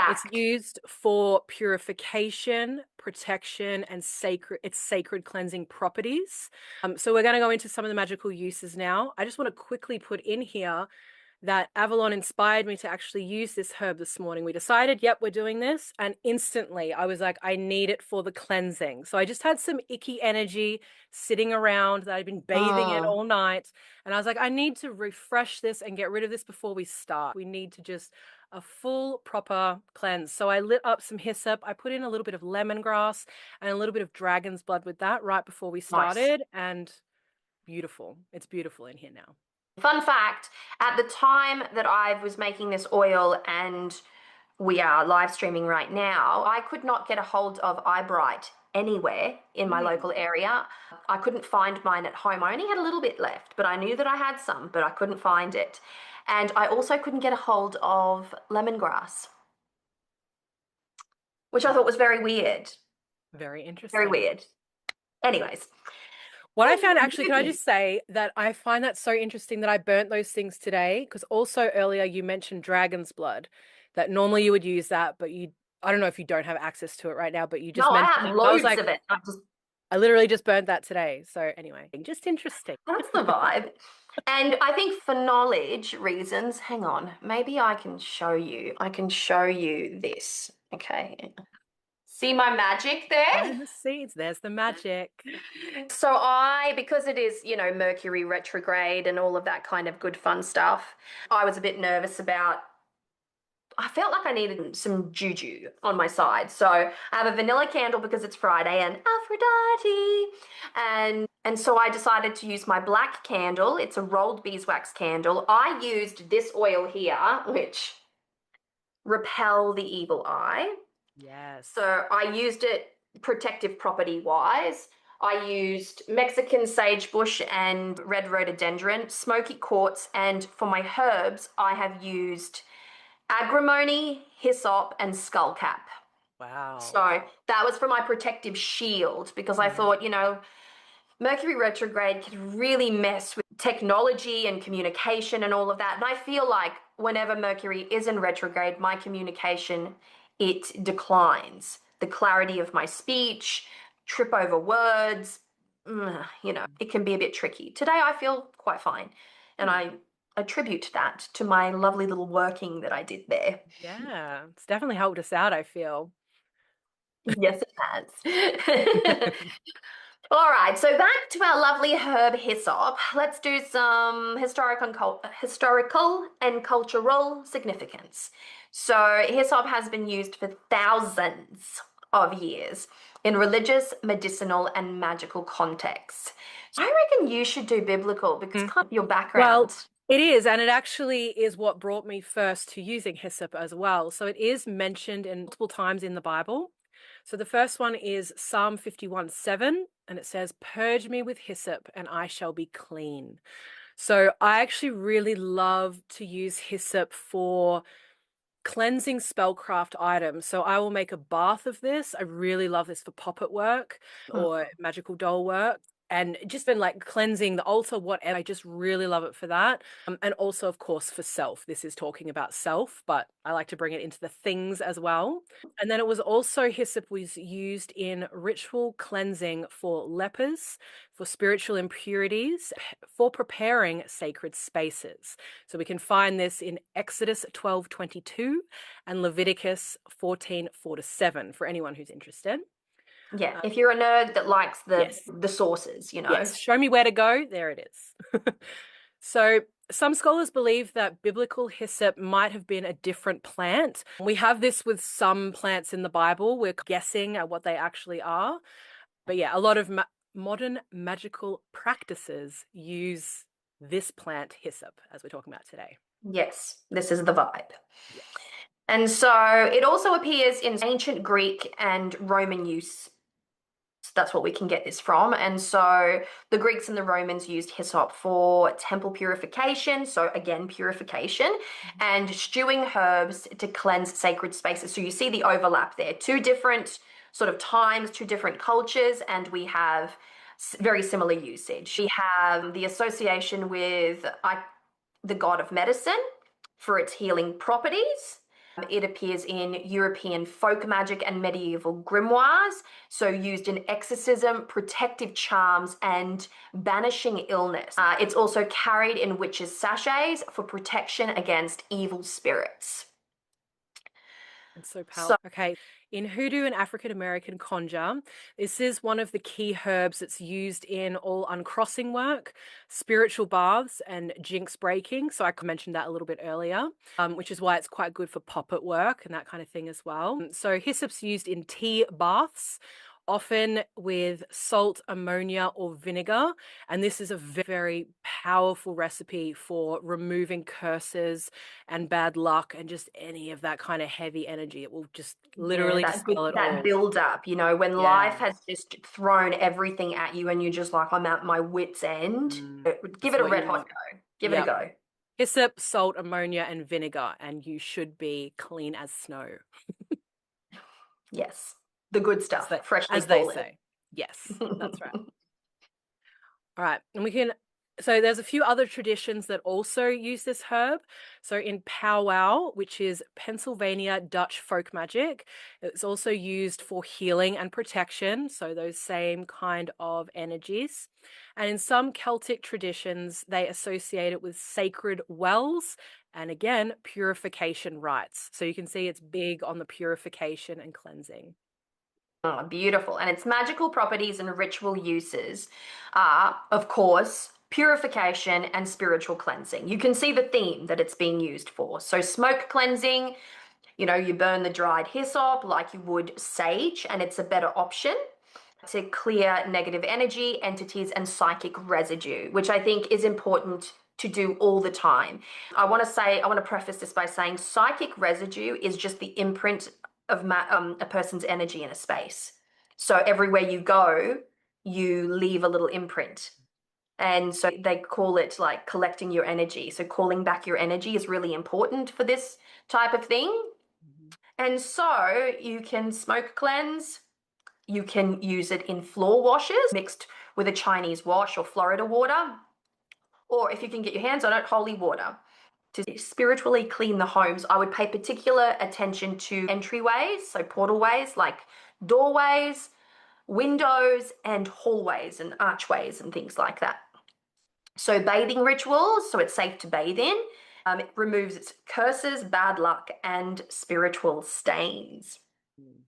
It's Fact. used for purification, protection, and sacred cleansing properties. So we're going to go into some of the magical uses now. I just want to quickly put in here that Avalon inspired me to actually use this herb this morning. We decided, yep, we're doing this. And instantly I was like, I need it for the cleansing. So I just had some icky energy sitting around that I'd been bathing in Oh, all night. And I was like, I need to refresh this and get rid of this before we start. We need to just a full proper cleanse. So I lit up some hyssop. I put in a little bit of lemongrass and a little bit of dragon's blood with that right before we nice. started. And beautiful. It's beautiful in here now. Fun fact, at the time that I was making this oil and we are live streaming right now, I could not get a hold of eyebright anywhere in my local area. I couldn't find mine at home. I only had a little bit left, but I knew that I had some, but I couldn't find it. And I also couldn't get a hold of lemongrass, which I thought was very weird. Very Very interesting. weird. Anyways. What I found actually, can I just say that I find that so interesting that I burnt those things today? Because also earlier you mentioned dragon's blood, that normally you would use that, but I don't know if you don't have access to it right now, but you just No, I mentioned have it. I was loads like, of it. I literally just burnt that today. So anyway, just interesting. That's the vibe. And I think for knowledge reasons, hang on, maybe I can show you. I can show you this. Okay. See my magic there? Behind the scenes, there's the magic. So because it is, Mercury retrograde and all of that kind of good fun stuff, I was a bit nervous about I felt like I needed some juju on my side. So I have a vanilla candle because it's Friday and Aphrodite. And so I decided to use my black candle. It's a rolled beeswax candle. I used this oil here, which repel the evil eye. Yes. So I used it protective property wise. I used Mexican sagebush and red rhododendron, smoky quartz, and for my herbs, I have used agrimony, hyssop, and skullcap. Wow. So that was for my protective shield because I Mhm. thought, Mercury retrograde can really mess with technology and communication and all of that. And I feel like whenever Mercury is in retrograde, my communication, it declines. The clarity of my speech, trip over words, it can be a bit tricky. Today I feel quite fine. And Hmm. I attribute that to my lovely little working that I did there. Yeah, it's definitely helped us out, I feel. Yes, it has. All right, so back to our lovely herb hyssop. Let's do some historical and cultural significance. So, hyssop has been used for thousands of years in religious, medicinal, and magical contexts. I reckon you should do biblical because Mm. kind of your Well, background. it is, and it actually is what brought me first to using hyssop as well. So it is mentioned in multiple times in the Bible. So the first one is Psalm 51:7, and it says, "Purge me with hyssop, and I shall be clean." So I actually really love to use hyssop for cleansing spellcraft items. So I will make a bath of this. I really love this for puppet work Mm. or magical doll work. And just been like cleansing the altar, whatever. I just really love it for that. And also, of course, for self. This is talking about self, but I like to bring it into the things as well. And then it was also hyssop was used in ritual cleansing for lepers, for spiritual impurities, for preparing sacred spaces. So we can find this in Exodus 12:22 and Leviticus 14:4-7 for anyone who's interested. Yeah, if you're a nerd that likes the Yes, the sources. yes. Show me where to go. There it is. So some scholars believe that biblical hyssop might have been a different plant. We have this with some plants in the Bible. We're guessing at what they actually are. But yeah, a lot of modern magical practices use this plant hyssop, as we're talking about today. Yes, this is the vibe. Yes. And so it also appears in ancient Greek and Roman use. That's what we can get this from. And so the Greeks and the Romans used hyssop for temple purification. So, again, purification and stewing herbs to cleanse sacred spaces. So, you see the overlap there. Two different sort of times, two different cultures, and we have very similar usage. We have the association with the god of medicine for its healing properties. It appears in European folk magic and medieval grimoires, so used in exorcism, protective charms, and banishing illness. It's also carried in witches' sachets for protection against evil spirits. It's so So, powerful. Okay. In hoodoo and African American conjure, this is one of the key herbs that's used in all uncrossing work, spiritual baths, and jinx breaking. So I mentioned that a little bit earlier, which is why it's quite good for puppet work and that kind of thing as well. So hyssop's used in tea baths, often with salt, ammonia, or vinegar. And this is a very powerful recipe for removing curses and bad luck and just any of that kind of heavy energy. It will just yeah, literally dispel it that all. build up, when life Yeah. has just thrown everything at you and you're just like, I'm at my wit's end. Give That's it a what red you hot want. go. Give it a Yep. go. Hyssop, salt, ammonia, and vinegar, and you should be clean as snow, Yes. The good as stuff, they freshly as they fallen. say. Yes, that's right. All right. And we can, so there's a few other traditions that also use this herb. So in powwow, which is Pennsylvania Dutch folk magic, it's also used for healing and protection. So those same kind of energies. And in some Celtic traditions, they associate it with sacred wells and again, purification rites. So you can see it's big on the purification and cleansing. Oh, beautiful. And its magical properties and ritual uses are, of course, purification and spiritual cleansing. You can see the theme that it's being used for. So, smoke cleansing, you burn the dried hyssop like you would sage, and it's a better option to clear negative energy, entities, and psychic residue, which I think is important to do all the time. I want to preface this by saying psychic residue is just the imprint of a person's energy in a space. So everywhere you go, you leave a little imprint. And so they call it like collecting your energy. So calling back your energy is really important for this type of thing. And so you can smoke cleanse, you can use it in floor washes mixed with a Chinese wash or Florida water, or if you can get your hands on it, holy water. To spiritually clean the homes, I would pay particular attention to entryways, so portalways like doorways, windows, and hallways and archways and things like that. So bathing rituals, so it's safe to bathe in. It removes its curses, bad luck, and spiritual stains.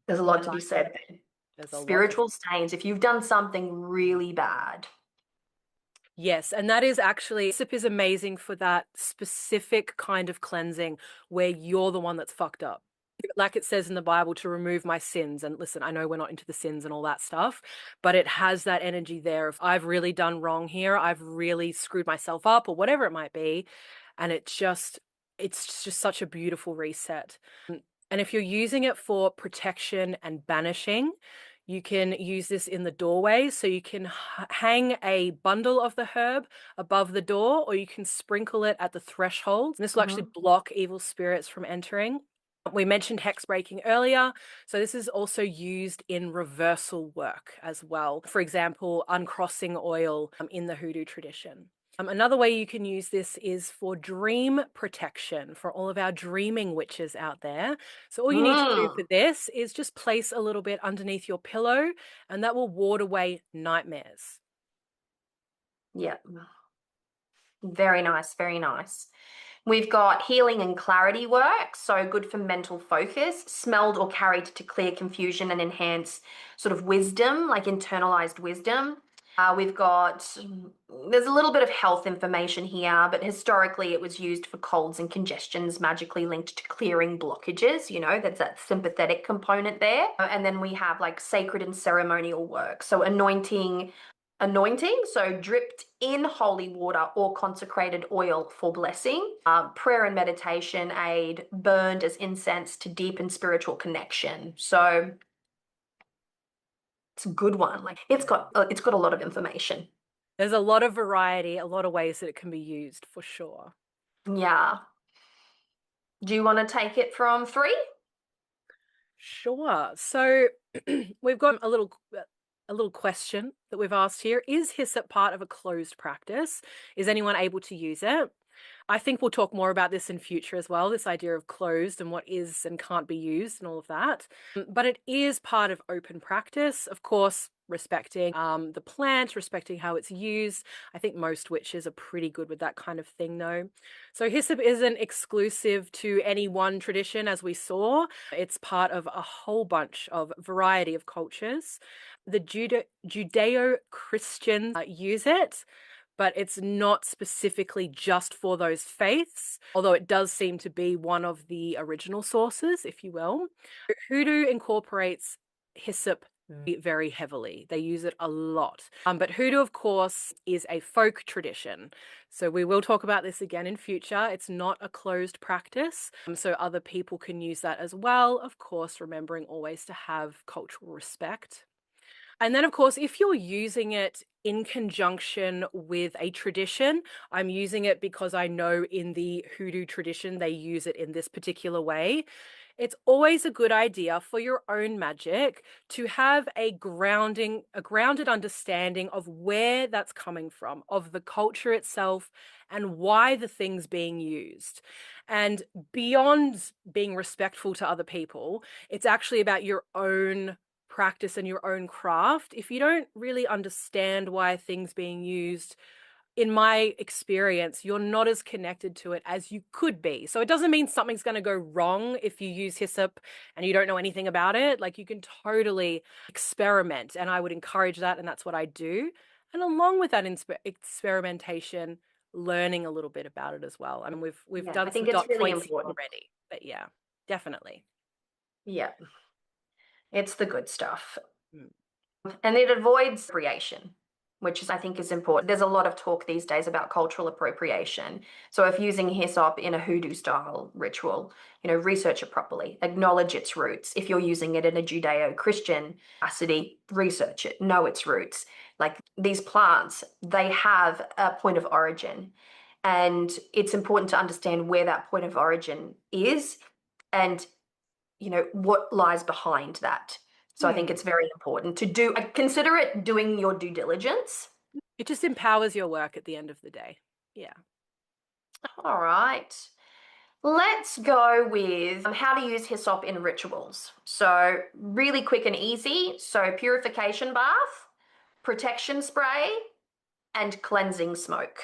There's a lot to be said there. There's a lot. Spiritual stains, if you've done something really bad. Yes, and that is actually, hyssop is amazing for that specific kind of cleansing where you're the one that's fucked up. Like it says in the Bible, to remove my sins. And listen, I know we're not into the sins and all that stuff, but it has that energy there of I've really done wrong here. I've really screwed myself up or whatever it might be. And it's just such a beautiful reset. And if you're using it for protection and banishing, you can use this in the doorway. So you can hang a bundle of the herb above the door, or you can sprinkle it at the threshold. This will actually block evil spirits from entering. We mentioned hex breaking earlier. So this is also used in reversal work as well. For example, uncrossing oil in the hoodoo tradition. Another way you can use this is for dream protection for all of our dreaming witches out there. So all you need to do for this is just place a little bit underneath your pillow, and that will ward away nightmares. Yeah. Very nice, very nice. We've got healing and clarity work, so good for mental focus, smelled or carried to clear confusion and enhance sort of wisdom, like internalized wisdom. There's a little bit of health information here, but historically it was used for colds and congestions, magically linked to clearing blockages. That's that sympathetic component there. And then we have like sacred and ceremonial work. So anointing, so dripped in holy water or consecrated oil for blessing. Prayer and meditation aid, burned as incense to deepen spiritual connection. So it's a good one. Like it's got a lot of information. There's a lot of variety, a lot of ways that it can be used for sure. Yeah. Do you want to take it from 3? Sure. So we've got a little question that we've asked here. Is hyssop part of a closed practice? Is anyone able to use it? I think we'll talk more about this in future as well, this idea of closed and what is and can't be used and all of that. But it is part of open practice, of course, respecting the plant, respecting how it's used. I think most witches are pretty good with that kind of thing, though. So hyssop isn't exclusive to any one tradition, as we saw. It's part of a whole bunch of variety of cultures. The Judeo-Christians use it, but it's not specifically just for those faiths, although it does seem to be one of the original sources, if you will. Hoodoo incorporates hyssop very heavily. They use it a lot. But hoodoo, of course, is a folk tradition. So we will talk about this again in future. It's not a closed practice. So other people can use that as well. Of course, remembering always to have cultural respect. And then, of course, if you're using it in conjunction with a tradition, I'm using it because I know in the hoodoo tradition they use it in this particular way. It's always a good idea for your own magic to have a grounded understanding of where that's coming from, of the culture itself, and why the thing's being used. And beyond being respectful to other people, it's actually about your own practice and your own craft. If you don't really understand why a thing's being used, in my experience, you're not as connected to it as you could be. So it doesn't mean something's going to go wrong if you use hyssop and you don't know anything about it. Like, you can totally experiment, and I would encourage that, and that's what I do. And along with that experimentation, learning a little bit about it as well. I mean, we've done some dot really points important already, but yeah, definitely. Yeah. It's the good stuff. Mm. And it avoids appropriation, which I think is important. There's a lot of talk these days about cultural appropriation. So if using hyssop in a hoodoo style ritual, research it properly, acknowledge its roots. If you're using it in a Judeo-Christian capacity, research it, know its roots. Like, these plants, they have a point of origin, and it's important to understand where that point of origin is and what lies behind that. So I think it's very important to do, I consider it doing your due diligence. It just empowers your work at the end of the day. Yeah. All right. Let's go with how to use hyssop in rituals. So really quick and easy. So purification bath, protection spray, and cleansing smoke.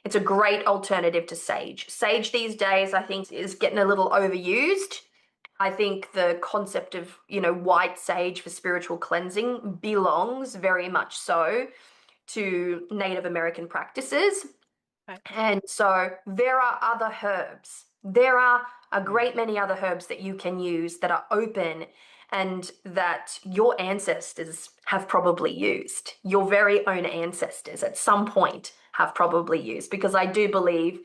It's a great alternative to sage. Sage these days, I think, is getting a little overused. I think the concept of, white sage for spiritual cleansing belongs very much so to Native American practices. Okay. And so there are other herbs. There are a great many other herbs that you can use that are open and that your ancestors have probably used. Your very own ancestors at some point have probably used, because I do believe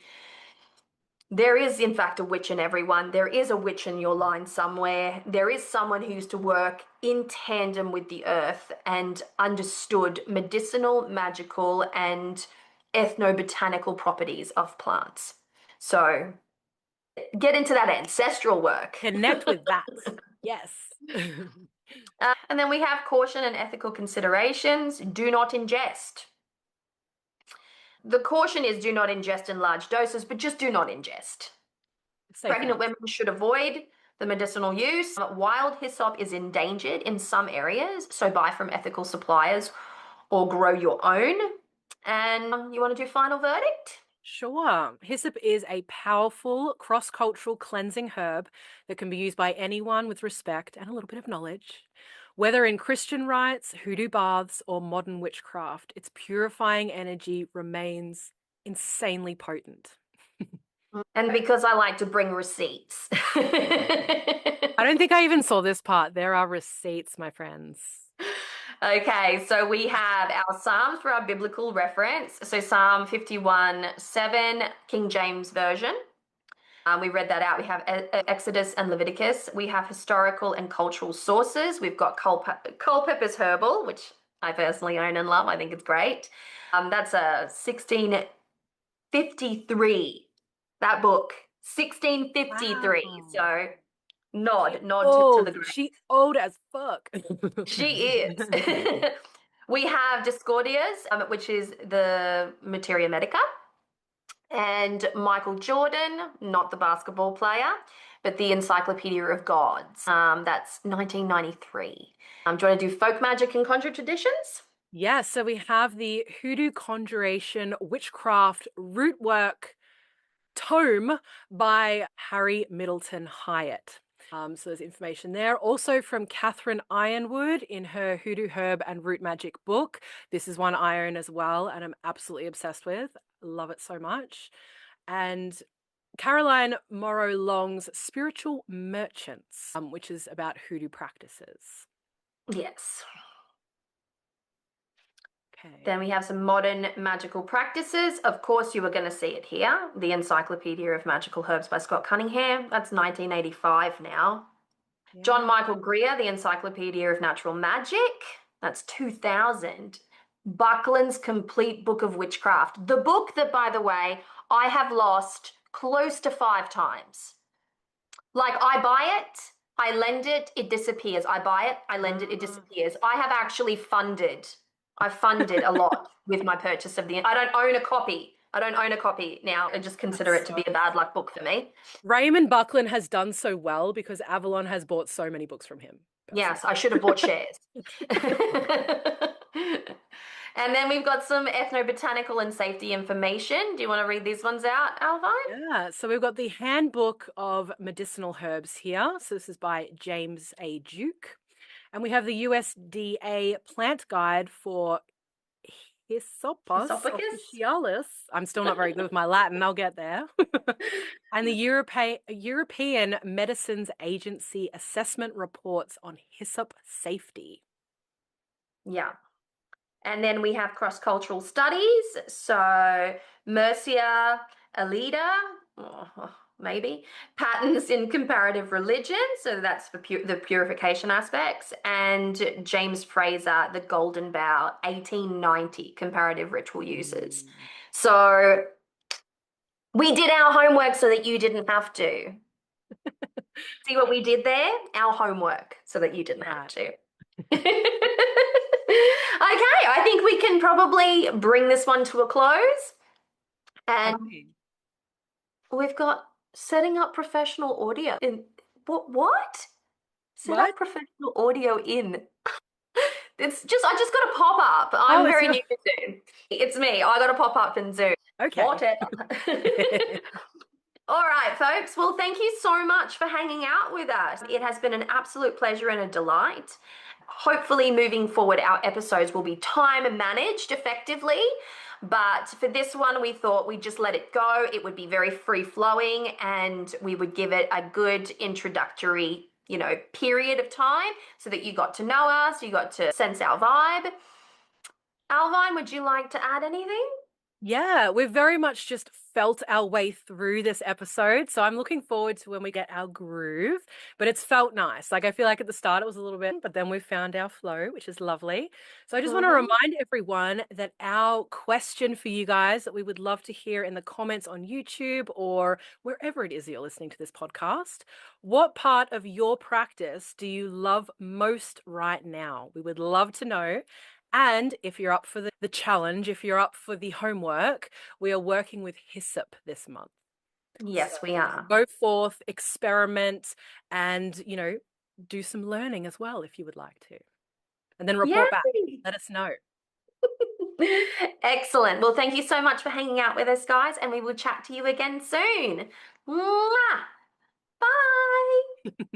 there is, in fact, a witch in everyone. There is a witch in your line somewhere. There is someone who used to work in tandem with the earth and understood medicinal, magical, and ethnobotanical properties of plants. So get into that ancestral work. Connect with that. Yes. And then we have caution and ethical considerations. Do not ingest. The caution is do not ingest in large doses, but just do not ingest. Pregnant women should avoid the medicinal use. Wild hyssop is endangered in some areas, so buy from ethical suppliers or grow your own. And you want to do final verdict? Sure. Hyssop is a powerful cross-cultural cleansing herb that can be used by anyone with respect and a little bit of knowledge. Whether in Christian rites, hoodoo baths, or modern witchcraft, its purifying energy remains insanely potent. And because I like to bring receipts. I don't think I even saw this part. There are receipts, my friends. Okay, so we have our Psalms for our biblical reference. So Psalm 51:7, King James Version. We read that out. We have Exodus and Leviticus. We have historical and cultural sources. We've got Culpeper's Herbal, which I personally own and love. I think it's great. That's a 1653. That book, 1653. Wow. So nod to the great. She old as fuck. She is. We have Discordias, which is the Materia Medica, and Michael Jordan, not the basketball player, but the Encyclopedia of Gods. That's 1993. Do you want to do folk magic and conjure traditions? Yeah, so we have the Hoodoo Conjuration Witchcraft Rootwork Tome by Harry Middleton Hyatt. So there's information there. Also from Catherine Ironwood in her Hoodoo Herb and Root Magic book. This is one I own as well, and I'm absolutely obsessed with. Love it so much. And Caroline Morrow Long's Spiritual Merchants, which is about hoodoo practices. Yes. Okay. Then we have some modern magical practices. Of course, you were going to see it here. The Encyclopedia of Magical Herbs by Scott Cunningham. That's 1985 now. Yeah. John Michael Greer, The Encyclopedia of Natural Magic. That's 2000. Buckland's Complete Book of Witchcraft. The book that, by the way, I have lost close to 5 times. Like, I buy it, I lend it, it disappears. I buy it, I lend it, it disappears. I have actually funded a lot with my purchase of I don't own a copy. Now. I just consider it to be a bad luck book for me. Raymond Buckland has done so well because Avalon has bought so many books from him. Personally. Yes, I should have bought shares. And then we've got some ethnobotanical and safety information. Do you want to read these ones out, Alvine? Yeah, so we've got the Handbook of Medicinal Herbs here. So this is by James A. Duke. And we have the USDA Plant Guide for Hyssopus officinalis. I'm still not very good with my Latin. I'll get there. And the European Medicines Agency Assessment Reports on Hyssop Safety. Yeah. And then we have cross-cultural studies. So Mercia Alida, maybe, patterns in comparative religion. So that's for the purification aspects. And James Fraser, The Golden Bough, 1890, comparative ritual uses. So we did our homework so that you didn't have to. See what we did there? Our homework so that you didn't have Right. to. Okay, I think we can probably bring this one to a close. And Okay. we've got setting up professional audio in what? Set What? up professional audio in. It's just I just got a pop up. Oh, I'm it's very your new to Zoom. It's me. I got a pop up in Zoom. okay. Whatever. All right, folks. Well, thank you so much for hanging out with us. It has been an absolute pleasure and a delight. Hopefully, moving forward, our episodes will be time managed effectively. But for this one, we thought we'd just let it go. It would be very free flowing and we would give it a good introductory, period of time so that you got to know us, you got to sense our vibe. Alvine, would you like to add anything? Yeah, we've very much just felt our way through this episode. So I'm looking forward to when we get our groove, but it's felt nice. Like I feel like at the start it was a little bit, but then we found our flow, which is lovely. So I just want to Mm-hmm. remind everyone that our question for you guys that we would love to hear in the comments on YouTube or wherever it is that you're listening to this podcast, what part of your practice do you love most right now? We would love to know. And if you're up for the challenge, if you're up for the homework, we are working with hyssop this month. So Yes, we are. go forth, experiment, and, do some learning as well if you would like to. And then report back. Yay! Let us know. Excellent. Well, thank you so much for hanging out with us, guys, and we will chat to you again soon. Mwah! Bye.